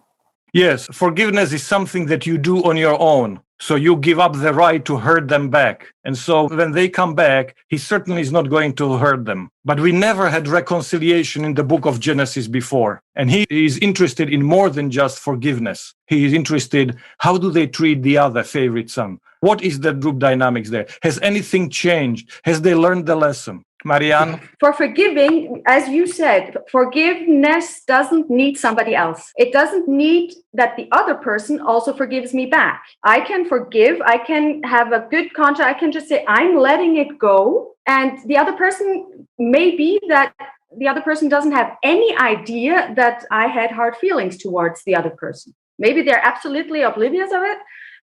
Yes, forgiveness is something that you do on your own. So you give up the right to hurt them back. And so when they come back, he certainly is not going to hurt them. But we never had reconciliation in the book of Genesis before. And he is interested in more than just forgiveness. He is interested, how do they treat the other favorite son? What is the group dynamics there? Has anything changed? Has they learned the lesson? Marianne? For forgiving, as you said, forgiveness doesn't need somebody else. It doesn't need that the other person also forgives me back. I can forgive. I can have a good conscience. I can just say, I'm letting it go. And the other person, maybe that the other person doesn't have any idea that I had hard feelings towards the other person. Maybe they're absolutely oblivious of it.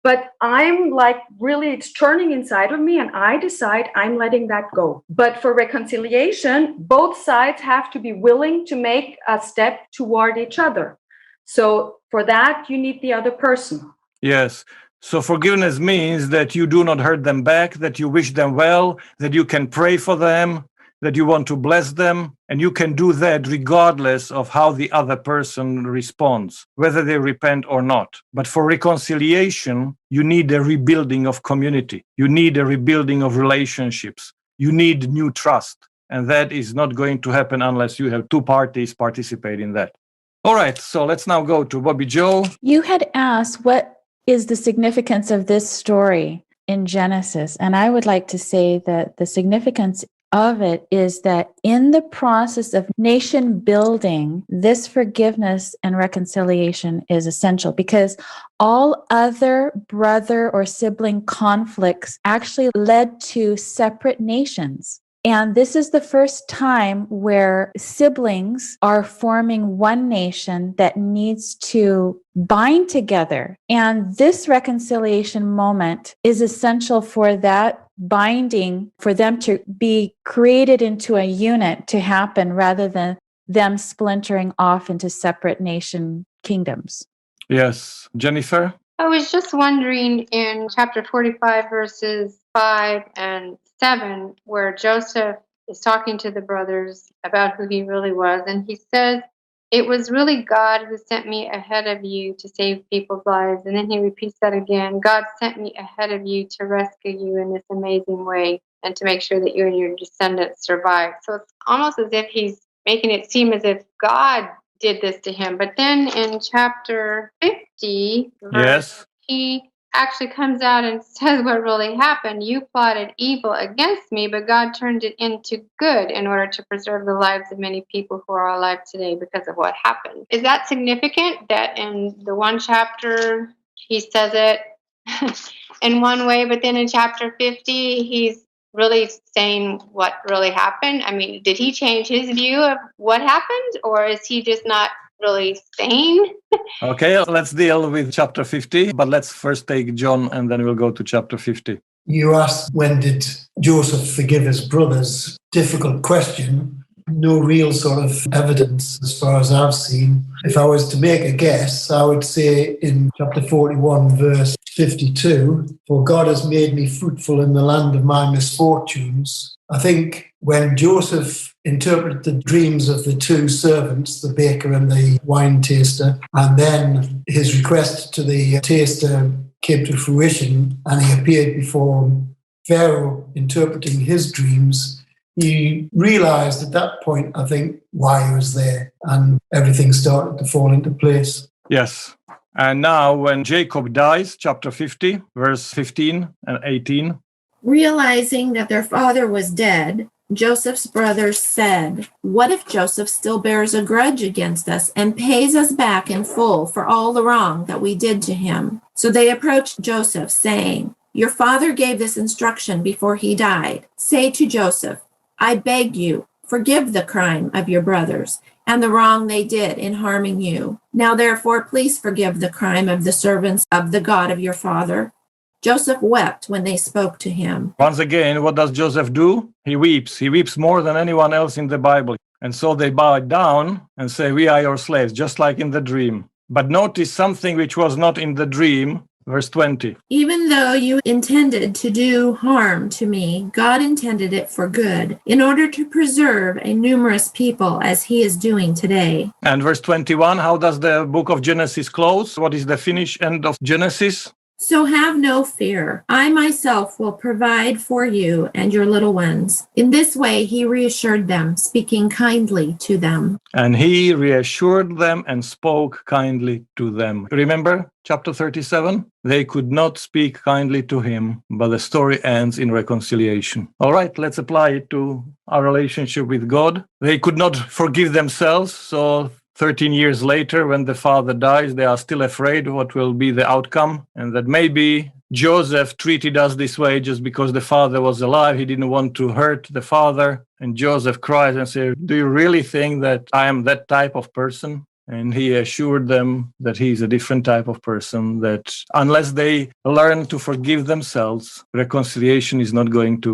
But I'm like, really, it's churning inside of me and I decide I'm letting that go. But for reconciliation, both sides have to be willing to make a step toward each other. So for that, you need the other person. Yes. So forgiveness means that you do not hurt them back, that you wish them well, that you can pray for them, that you want to bless them, and you can do that regardless of how the other person responds, whether they repent or not. But for reconciliation, you need a rebuilding of community. You need a rebuilding of relationships. You need new trust. And that is not going to happen unless you have two parties participate in that. All right, so let's now go to Bobby Joe. You had asked, what is the significance of this story in Genesis? And I would like to say that the significance of it is that in the process of nation building, this forgiveness and reconciliation is essential, because all other brother or sibling conflicts actually led to separate nations. And this is the first time where siblings are forming one nation that needs to bind together. And this reconciliation moment is essential for that binding, for them to be created into a unit to happen rather than them splintering off into separate nation kingdoms. Yes. Jennifer? I was just wondering in chapter 45, verses 5 and 7, where Joseph is talking to the brothers about who he really was. And he says, it was really God who sent me ahead of you to save people's lives. And then he repeats that again. God sent me ahead of you to rescue you in this amazing way and to make sure that you and your descendants survive. So it's almost as if he's making it seem as if God did this to him. But then in chapter 50, he actually comes out and says what really happened. You plotted evil against me, but God turned it into good in order to preserve the lives of many people who are alive today because of what happened. Is that significant that in the one chapter he says it in one way, but then in chapter 50 he's really saying what really happened? I mean, did he change his view of what happened, or is he just not really sane? Okay, let's deal with chapter 50, but let's first take John and then we'll go to chapter 50. You asked, when did Joseph forgive his brothers? Difficult question. No real sort of evidence as far as I've seen. If I was to make a guess, I would say in chapter 41, verse 52, for God has made me fruitful in the land of my misfortunes. I think when Joseph interpreted the dreams of the two servants, the baker and the wine taster, and then his request to the taster came to fruition and he appeared before Pharaoh interpreting his dreams, he realized at that point, I think, why he was there, and everything started to fall into place. Yes. And now when Jacob dies, chapter 50, verse 15 and 18. Realizing that their father was dead, Joseph's brothers said, "What if Joseph still bears a grudge against us and pays us back in full for all the wrong that we did to him?" So they approached Joseph, saying, "Your father gave this instruction before he died. Say to Joseph, I beg you, forgive the crime of your brothers and the wrong they did in harming you. Now therefore, please forgive the crime of the servants of the God of your father." Joseph wept when they spoke to him. Once again, what does Joseph do? He weeps. He weeps more than anyone else in the Bible. And so they bow down and say, "We are your slaves," just like in the dream. But notice something which was not in the dream. Verse 20. "Even though you intended to do harm to me, God intended it for good, in order to preserve a numerous people as he is doing today." And verse 21, how does the book of Genesis close? What is the finish end of Genesis? "So have no fear. I myself will provide for you and your little ones." In this way, he reassured them, speaking kindly to them. And he reassured them and spoke kindly to them. Remember chapter 37? They could not speak kindly to him, but the story ends in reconciliation. All right, let's apply it to our relationship with God. They could not forgive themselves, so 13 years later, when the father dies, they are still afraid what will be the outcome, and that maybe Joseph treated us this way just because the father was alive. He didn't want to hurt the father. And Joseph cries and says, "Do you really think that I am that type of person?" And he assured them that he is a different type of person, that unless they learn to forgive themselves, reconciliation is not going to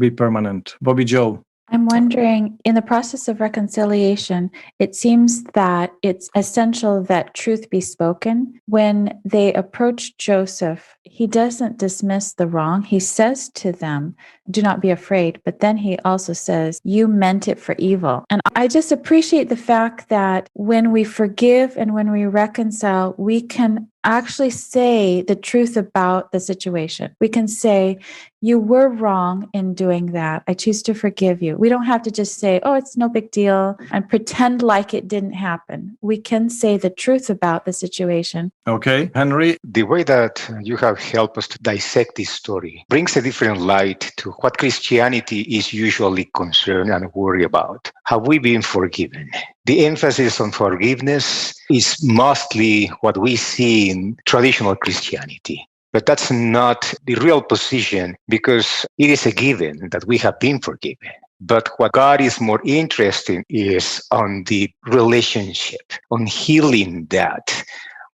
be permanent. Bobby Joe. I'm wondering, in the process of reconciliation, it seems that it's essential that truth be spoken. When they approach Joseph, he doesn't dismiss the wrong. He says to them, "Do not be afraid." But then he also says, "You meant it for evil." And I just appreciate the fact that when we forgive and when we reconcile, we can actually say the truth about the situation. We can say, "You were wrong in doing that. I choose to forgive you." We don't have to just say, "Oh, it's no big deal," and pretend like it didn't happen. We can say the truth about the situation. Okay, Henry. The way that you have helped us to dissect this story brings a different light to what Christianity is usually concerned and worried about. Have we been forgiven? The emphasis on forgiveness is mostly what we see in traditional Christianity. But that's not the real position, because it is a given that we have been forgiven. But what God is more interested in is on the relationship, on healing that.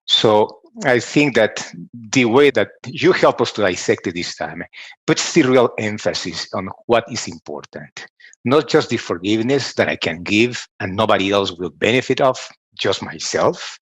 So I think that the way that you help us to dissect it this time puts the real emphasis on what is important. Not just the forgiveness that I can give and nobody else will benefit of, just myself,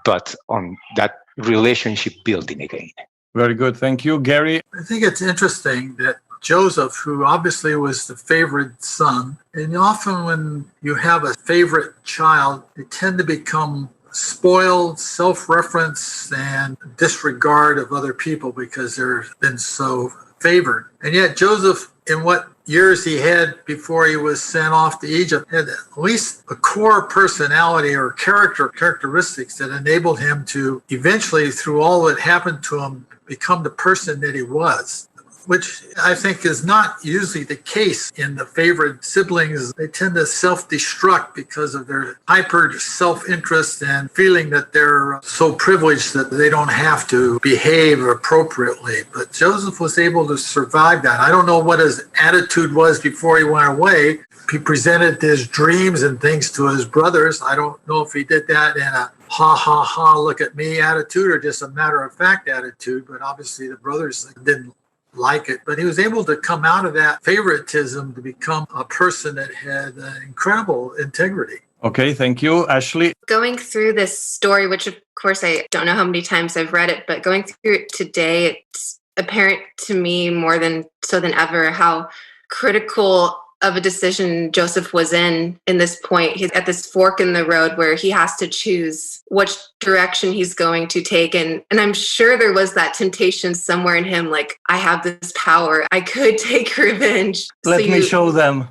but on that relationship building again. Very good. Thank you. Gary? I think it's interesting that Joseph, who obviously was the favorite son, and often when you have a favorite child, they tend to become spoiled, self-reference, and disregard of other people because they've been so favored. And yet Joseph, in what years he had before he was sent off to Egypt, had at least a core personality or characteristics that enabled him to eventually, through all that happened to him, become the person that he was, which I think is not usually the case in the favored siblings. They tend to self-destruct because of their hyper self-interest and feeling that they're so privileged that they don't have to behave appropriately. But Joseph was able to survive that. I don't know what his attitude was before he went away. He presented his dreams and things to his brothers. I don't know if he did that in a ha, ha, ha, look at me attitude or just a matter-of-fact attitude, but obviously the brothers didn't like it. But he was able to come out of that favoritism to become a person that had incredible integrity. Okay, thank you. Ashley? Going through this story, which of course I don't know how many times I've read it, but going through it today, it's apparent to me more than ever how critical of a decision Joseph was in this point. He's at this fork in the road where he has to choose which direction he's going to take. And I'm sure there was that temptation somewhere in him, like, I have this power. I could take revenge. Let me show them.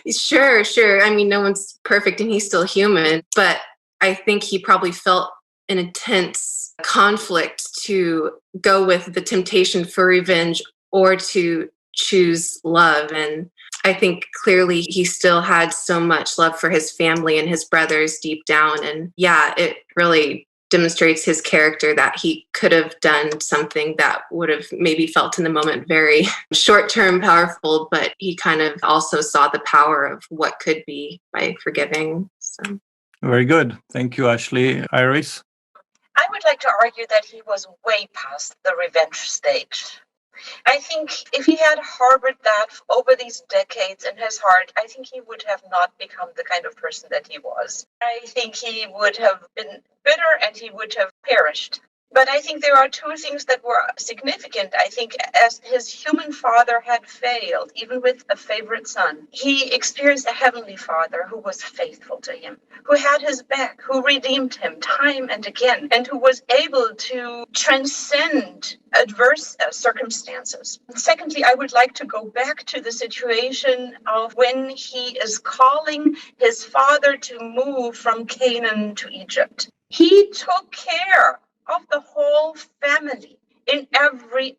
Sure. I mean, no one's perfect and he's still human. But I think he probably felt an intense conflict to go with the temptation for revenge or to choose love. And I think clearly he still had so much love for his family and his brothers deep down. And yeah, it really demonstrates his character that he could have done something that would have maybe felt in the moment very short-term powerful, but he kind of also saw the power of what could be by forgiving. So. Very good. Thank you, Ashley. Iris? I would like to argue that he was way past the revenge stage. I think if he had harbored that over these decades in his heart, I think he would have not become the kind of person that he was. I think he would have been bitter and he would have perished. But I think there are two things that were significant. I think as his human father had failed, even with a favorite son, he experienced a heavenly father who was faithful to him, who had his back, who redeemed him time and again, and who was able to transcend adverse circumstances. Secondly, I would like to go back to the situation of when he is calling his father to move from Canaan to Egypt. He took care of the whole family in every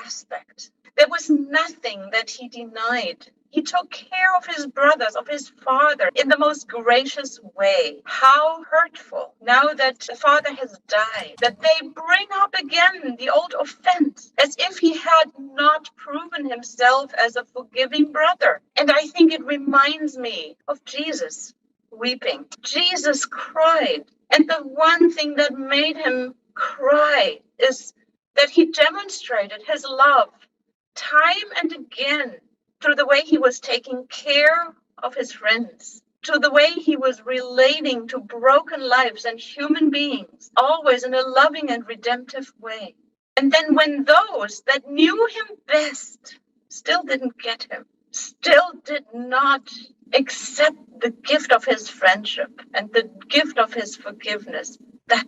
aspect. There was nothing that he denied. He took care of his brothers, of his father, in the most gracious way. How hurtful, now that the father has died, that they bring up again the old offense, as if he had not proven himself as a forgiving brother. And I think it reminds me of Jesus weeping. Jesus cried. And the one thing that made him cry is that he demonstrated his love time and again through the way he was taking care of his friends, to the way he was relating to broken lives and human beings, always in a loving and redemptive way. And then when those that knew him best still didn't get him, still did not accept the gift of his friendship and the gift of his forgiveness, that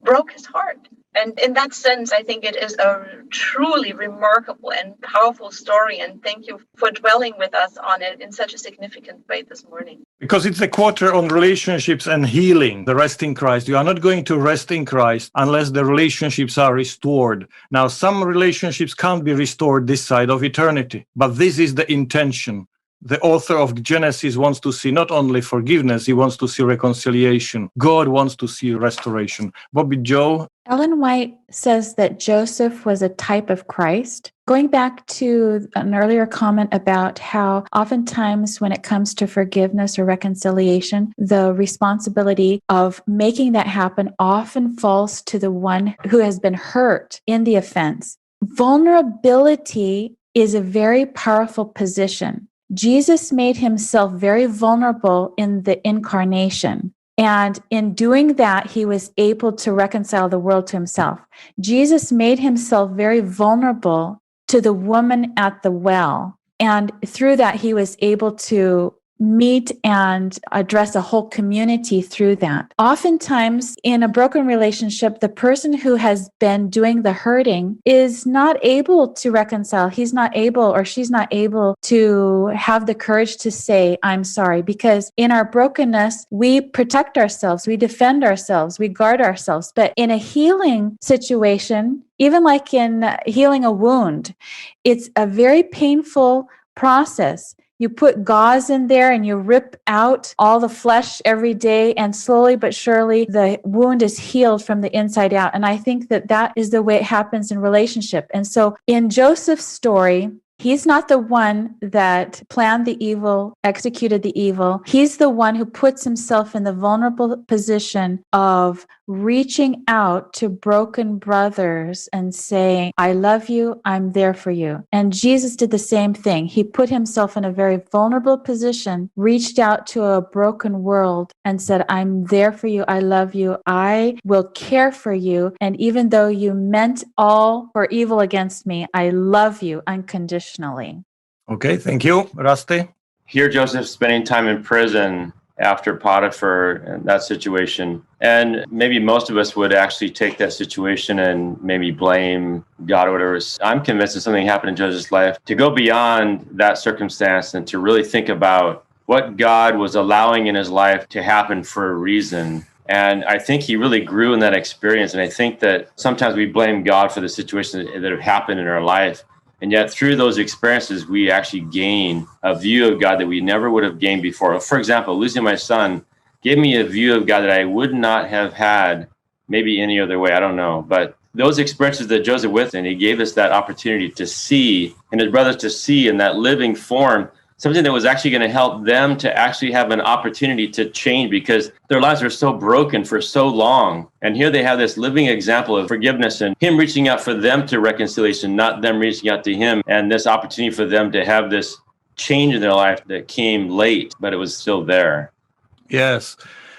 broke his heart. And in that sense, I think it is a truly remarkable and powerful story. And thank you for dwelling with us on it in such a significant way this morning. Because it's a quarter on relationships and healing, the rest in Christ. You are not going to rest in Christ unless the relationships are restored. Now, some relationships can't be restored this side of eternity, but this is the intention. The author of Genesis wants to see not only forgiveness, he wants to see reconciliation. God wants to see restoration. Bobby Joe? Ellen White says that Joseph was a type of Christ. Going back to an earlier comment about how oftentimes when it comes to forgiveness or reconciliation, the responsibility of making that happen often falls to the one who has been hurt in the offense. Vulnerability is a very powerful position. Jesus made himself very vulnerable in the incarnation. And in doing that, he was able to reconcile the world to himself. Jesus made himself very vulnerable to the woman at the well. And through that, he was able to meet and address a whole community through that. Oftentimes, in a broken relationship, the person who has been doing the hurting is not able to reconcile. He's not able or she's not able to have the courage to say, I'm sorry, because in our brokenness, we protect ourselves, we defend ourselves, we guard ourselves. But in a healing situation, even like in healing a wound, it's a very painful process. You put gauze in there and you rip out all the flesh every day, and slowly but surely the wound is healed from the inside out. And I think that that is the way it happens in relationship. And so in Joseph's story, he's not the one that planned the evil, executed the evil. He's the one who puts himself in the vulnerable position of reaching out to broken brothers and saying, I love you, I'm there for you. And Jesus did the same thing. He put himself in a very vulnerable position, reached out to a broken world and said, I'm there for you, I love you, I will care for you. And even though you meant all for evil against me, I love you unconditionally. Okay, thank you. Rusty? Here, Joseph spending time in prison after Potiphar and that situation. And maybe most of us would actually take that situation and maybe blame God or whatever. I'm convinced that something happened in Joseph's life to go beyond that circumstance and to really think about what God was allowing in his life to happen for a reason. And I think he really grew in that experience. And I think that sometimes we blame God for the situations that have happened in our life. And yet through those experiences, we actually gain a view of God that we never would have gained before. For example, losing my son gave me a view of God that I would not have had maybe any other way. I don't know. But those experiences that Joseph went through, he gave us that opportunity to see, and his brothers to see in that living form, something that was actually going to help them to actually have an opportunity to change because their lives were so broken for so long. And here they have this living example of forgiveness and him reaching out for them to reconciliation, not them reaching out to him. And this opportunity for them to have this change in their life that came late, but it was still there. Yes.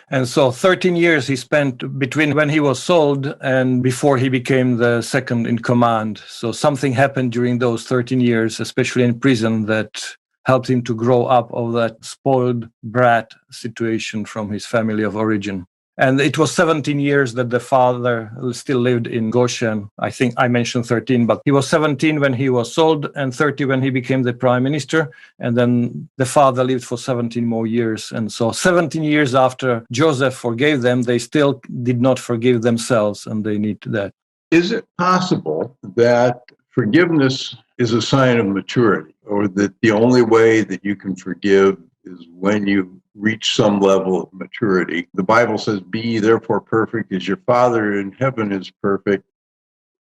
And so 13 years he spent between when he was sold and before he became the second in command. So something happened during those 13 years, especially in prison, that helped him to grow up of that spoiled brat situation from his family of origin. And it was 17 years that the father still lived in Goshen. I think I mentioned 13, but he was 17 when he was sold and 30 when he became the prime minister. And then the father lived for 17 more years. And so 17 years after Joseph forgave them, they still did not forgive themselves, and they need that. Is it possible that forgiveness is a sign of maturity, or that the only way that you can forgive is when you reach some level of maturity? The Bible says, "Be ye therefore perfect as your Father in heaven is perfect."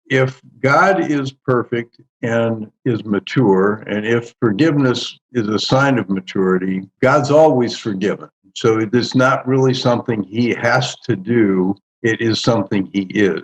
If God is perfect and is mature, and if forgiveness is a sign of maturity, God's always forgiven. So it is not really something he has to do. It is something he is.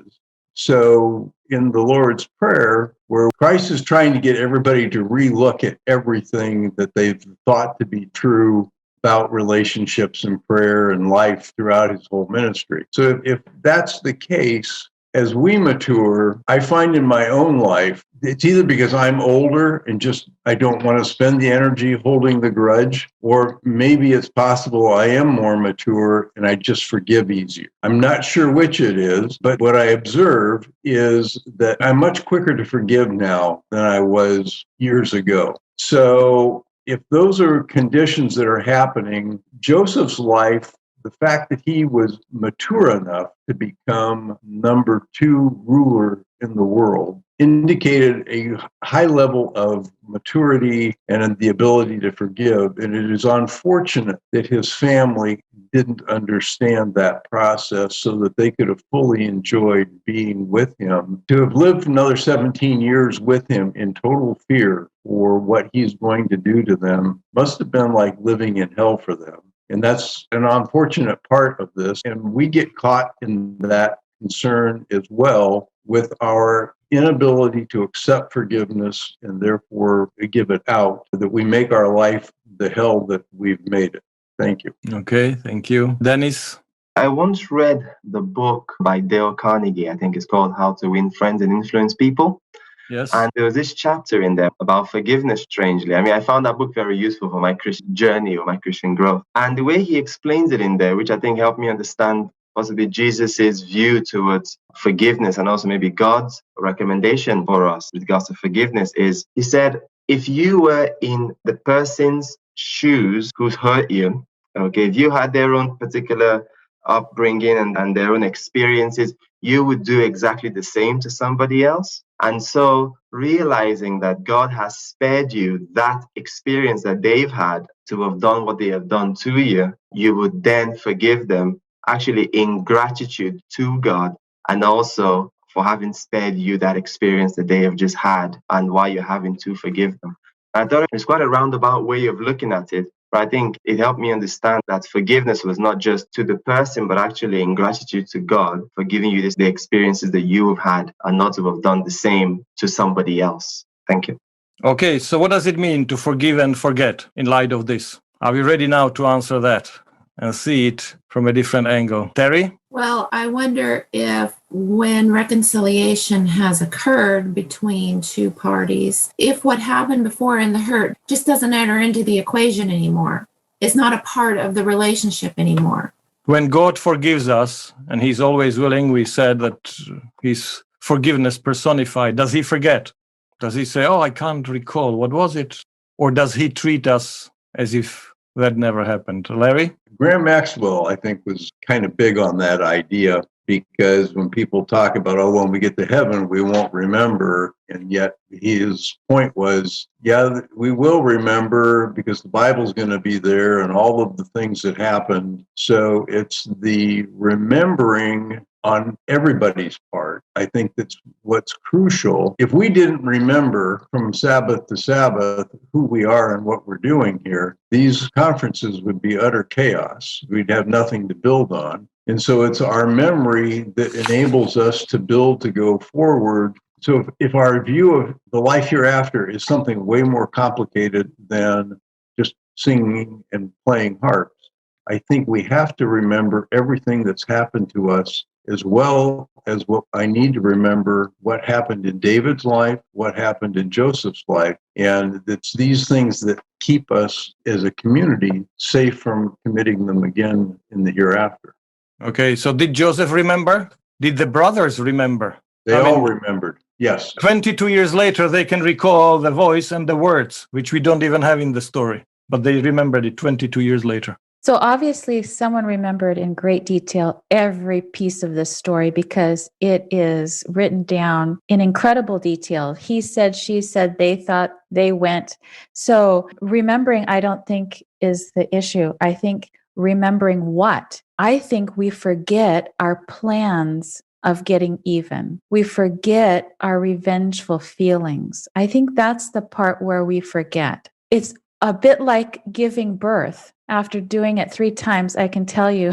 So in the Lord's Prayer, where Christ is trying to get everybody to relook at everything that they've thought to be true about relationships and prayer and life throughout his whole ministry. So if that's the case, as we mature, I find in my own life, it's either because I'm older and just I don't want to spend the energy holding the grudge, or maybe it's possible I am more mature and I just forgive easier. I'm not sure which it is, but what I observe is that I'm much quicker to forgive now than I was years ago. So if those are conditions that are happening, Joseph's life, the fact that he was mature enough to become number 2 ruler in the world indicated a high level of maturity and the ability to forgive. And it is unfortunate that his family didn't understand that process so that they could have fully enjoyed being with him. To have lived another 17 years with him in total fear for what he's going to do to them must have been like living in hell for them. And that's an unfortunate part of this. And we get caught in that concern as well with our inability to accept forgiveness and therefore give it out, that we make our life the hell that we've made it. Thank you. Okay, thank you. Dennis? I once read the book by Dale Carnegie. I think it's called How to Win Friends and Influence People. Yes. And there was this chapter in there about forgiveness, strangely. I mean, I found that book very useful for my Christian journey or my Christian growth. And the way he explains it in there, which I think helped me understand possibly Jesus's view towards forgiveness and also maybe God's recommendation for us with regards to forgiveness, is he said, if you were in the person's shoes who's hurt you, okay, if you had their own particular upbringing and their own experiences, you would do exactly the same to somebody else. And so realizing that God has spared you that experience that they've had to have done what they have done to you, you would then forgive them, actually in gratitude to God, and also for having spared you that experience that they have just had and why you're having to forgive them. I thought it was quite a roundabout way of looking at it, but I think it helped me understand that forgiveness was not just to the person, but actually in gratitude to God for giving you the experiences that you have had and not to have done the same to somebody else. Thank you. Okay, so what does it mean to forgive and forget in light of this? Are we ready now to answer that? and see it from a different angle. Terry? Well, I wonder if when reconciliation has occurred between two parties, if what happened before in the hurt just doesn't enter into the equation anymore. It's not a part of the relationship anymore. When God forgives us, and he's always willing, we said that his forgiveness personified, does he forget? Does he say, oh, I can't recall, what was it? Or does he treat us as if that never happened? Larry? Graham Maxwell, I think, was kind of big on that idea, because when people talk about, oh, when we get to heaven, we won't remember. And yet his point was, yeah, we will remember because the Bible's going to be there and all of the things that happened. So it's the remembering on everybody's part. I think that's what's crucial. If we didn't remember from Sabbath to Sabbath who we are and what we're doing here, these conferences would be utter chaos. We'd have nothing to build on. And so it's our memory that enables us to build, to go forward. So if our view of the life hereafter is something way more complicated than just singing and playing harps, I think we have to remember everything that's happened to us, as well as what I need to remember what happened in David's life, what happened in Joseph's life. And it's these things that keep us as a community safe from committing them again in the hereafter. Okay, so did Joseph remember? Did the brothers remember? They all remembered, yes. 22 years later, they can recall the voice and the words, which we don't even have in the story, but they remembered it 22 years later. So obviously someone remembered in great detail every piece of this story because it is written down in incredible detail. He said, she said, they thought, they went. So remembering, I don't think is the issue. I think remembering what? I think we forget our plans of getting even. We forget our revengeful feelings. I think that's the part where we forget. It's a bit like giving birth. After doing it 3 times, I can tell you,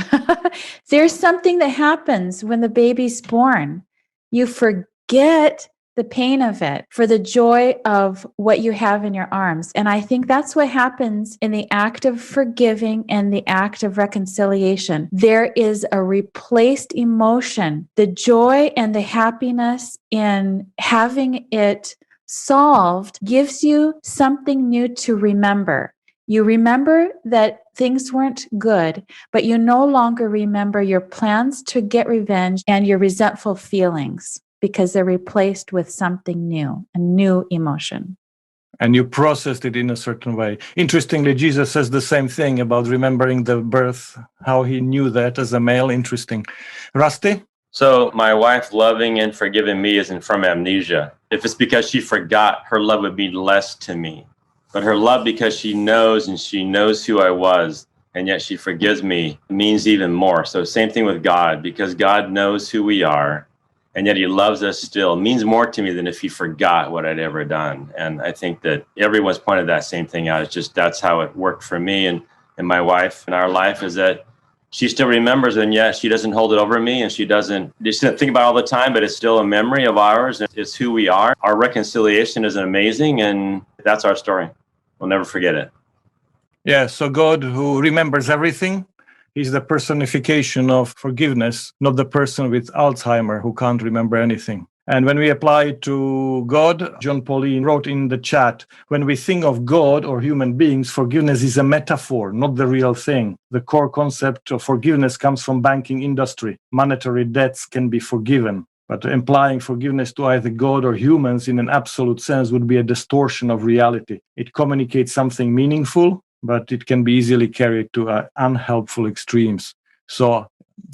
there's something that happens when the baby's born. You forget the pain of it for the joy of what you have in your arms. And I think that's what happens in the act of forgiving and the act of reconciliation. There is a replaced emotion, the joy and the happiness in having it solved gives you something new to remember. You remember that things weren't good, but you no longer remember your plans to get revenge and your resentful feelings because they're replaced with something new, a new emotion. And you processed it in a certain way. Interestingly, Jesus says the same thing about remembering the birth, how he knew that as a male. Interesting. Rusty? So my wife loving and forgiving me isn't from amnesia. If it's because she forgot, her love would be less to me. But her love, because she knows and she knows who I was, and yet she forgives me, means even more. So same thing with God, because God knows who we are, and yet he loves us still, means more to me than if he forgot what I'd ever done. And I think that everyone's pointed that same thing out. It's just that's how it worked for me and my wife in our life, is that she still remembers, and yet she doesn't hold it over me, and she doesn't think about it all the time, but it's still a memory of ours. It's who we are. Our reconciliation is amazing, and that's our story. We'll never forget it. Yeah, so God, who remembers everything, he's the personification of forgiveness, not the person with Alzheimer who can't remember anything. And when we apply it to God, John Pauline wrote in the chat, when we think of God or human beings, forgiveness is a metaphor, not the real thing. The core concept of forgiveness comes from banking industry. Monetary debts can be forgiven. But implying forgiveness to either God or humans in an absolute sense would be a distortion of reality. It communicates something meaningful, but it can be easily carried to unhelpful extremes. So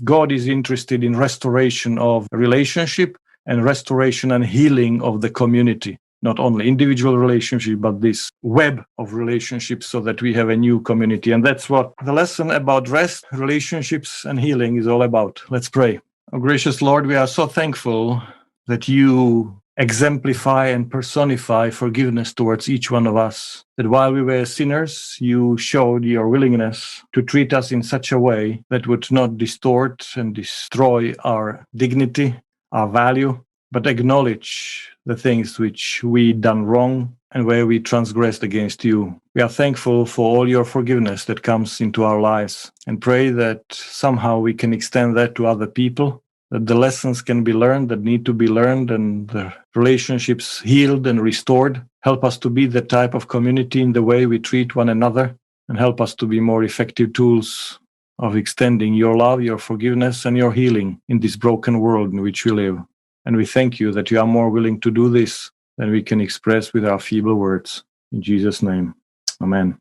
God is interested in restoration of relationship and restoration and healing of the community, not only individual relationship, but this web of relationships so that we have a new community. And that's what the lesson about rest, relationships, and healing is all about. Let's pray. Oh, gracious Lord, we are so thankful that you exemplify and personify forgiveness towards each one of us. That while we were sinners, you showed your willingness to treat us in such a way that would not distort and destroy our dignity, our value, but acknowledge the things which we done wrong and where we transgressed against you. We are thankful for all your forgiveness that comes into our lives, and pray that somehow we can extend that to other people, that the lessons can be learned that need to be learned, and the relationships healed and restored. Help us to be the type of community in the way we treat one another, and help us to be more effective tools of extending your love, your forgiveness, and your healing in this broken world in which we live. And we thank you that you are more willing to do this than we can express with our feeble words. In Jesus' name, amen.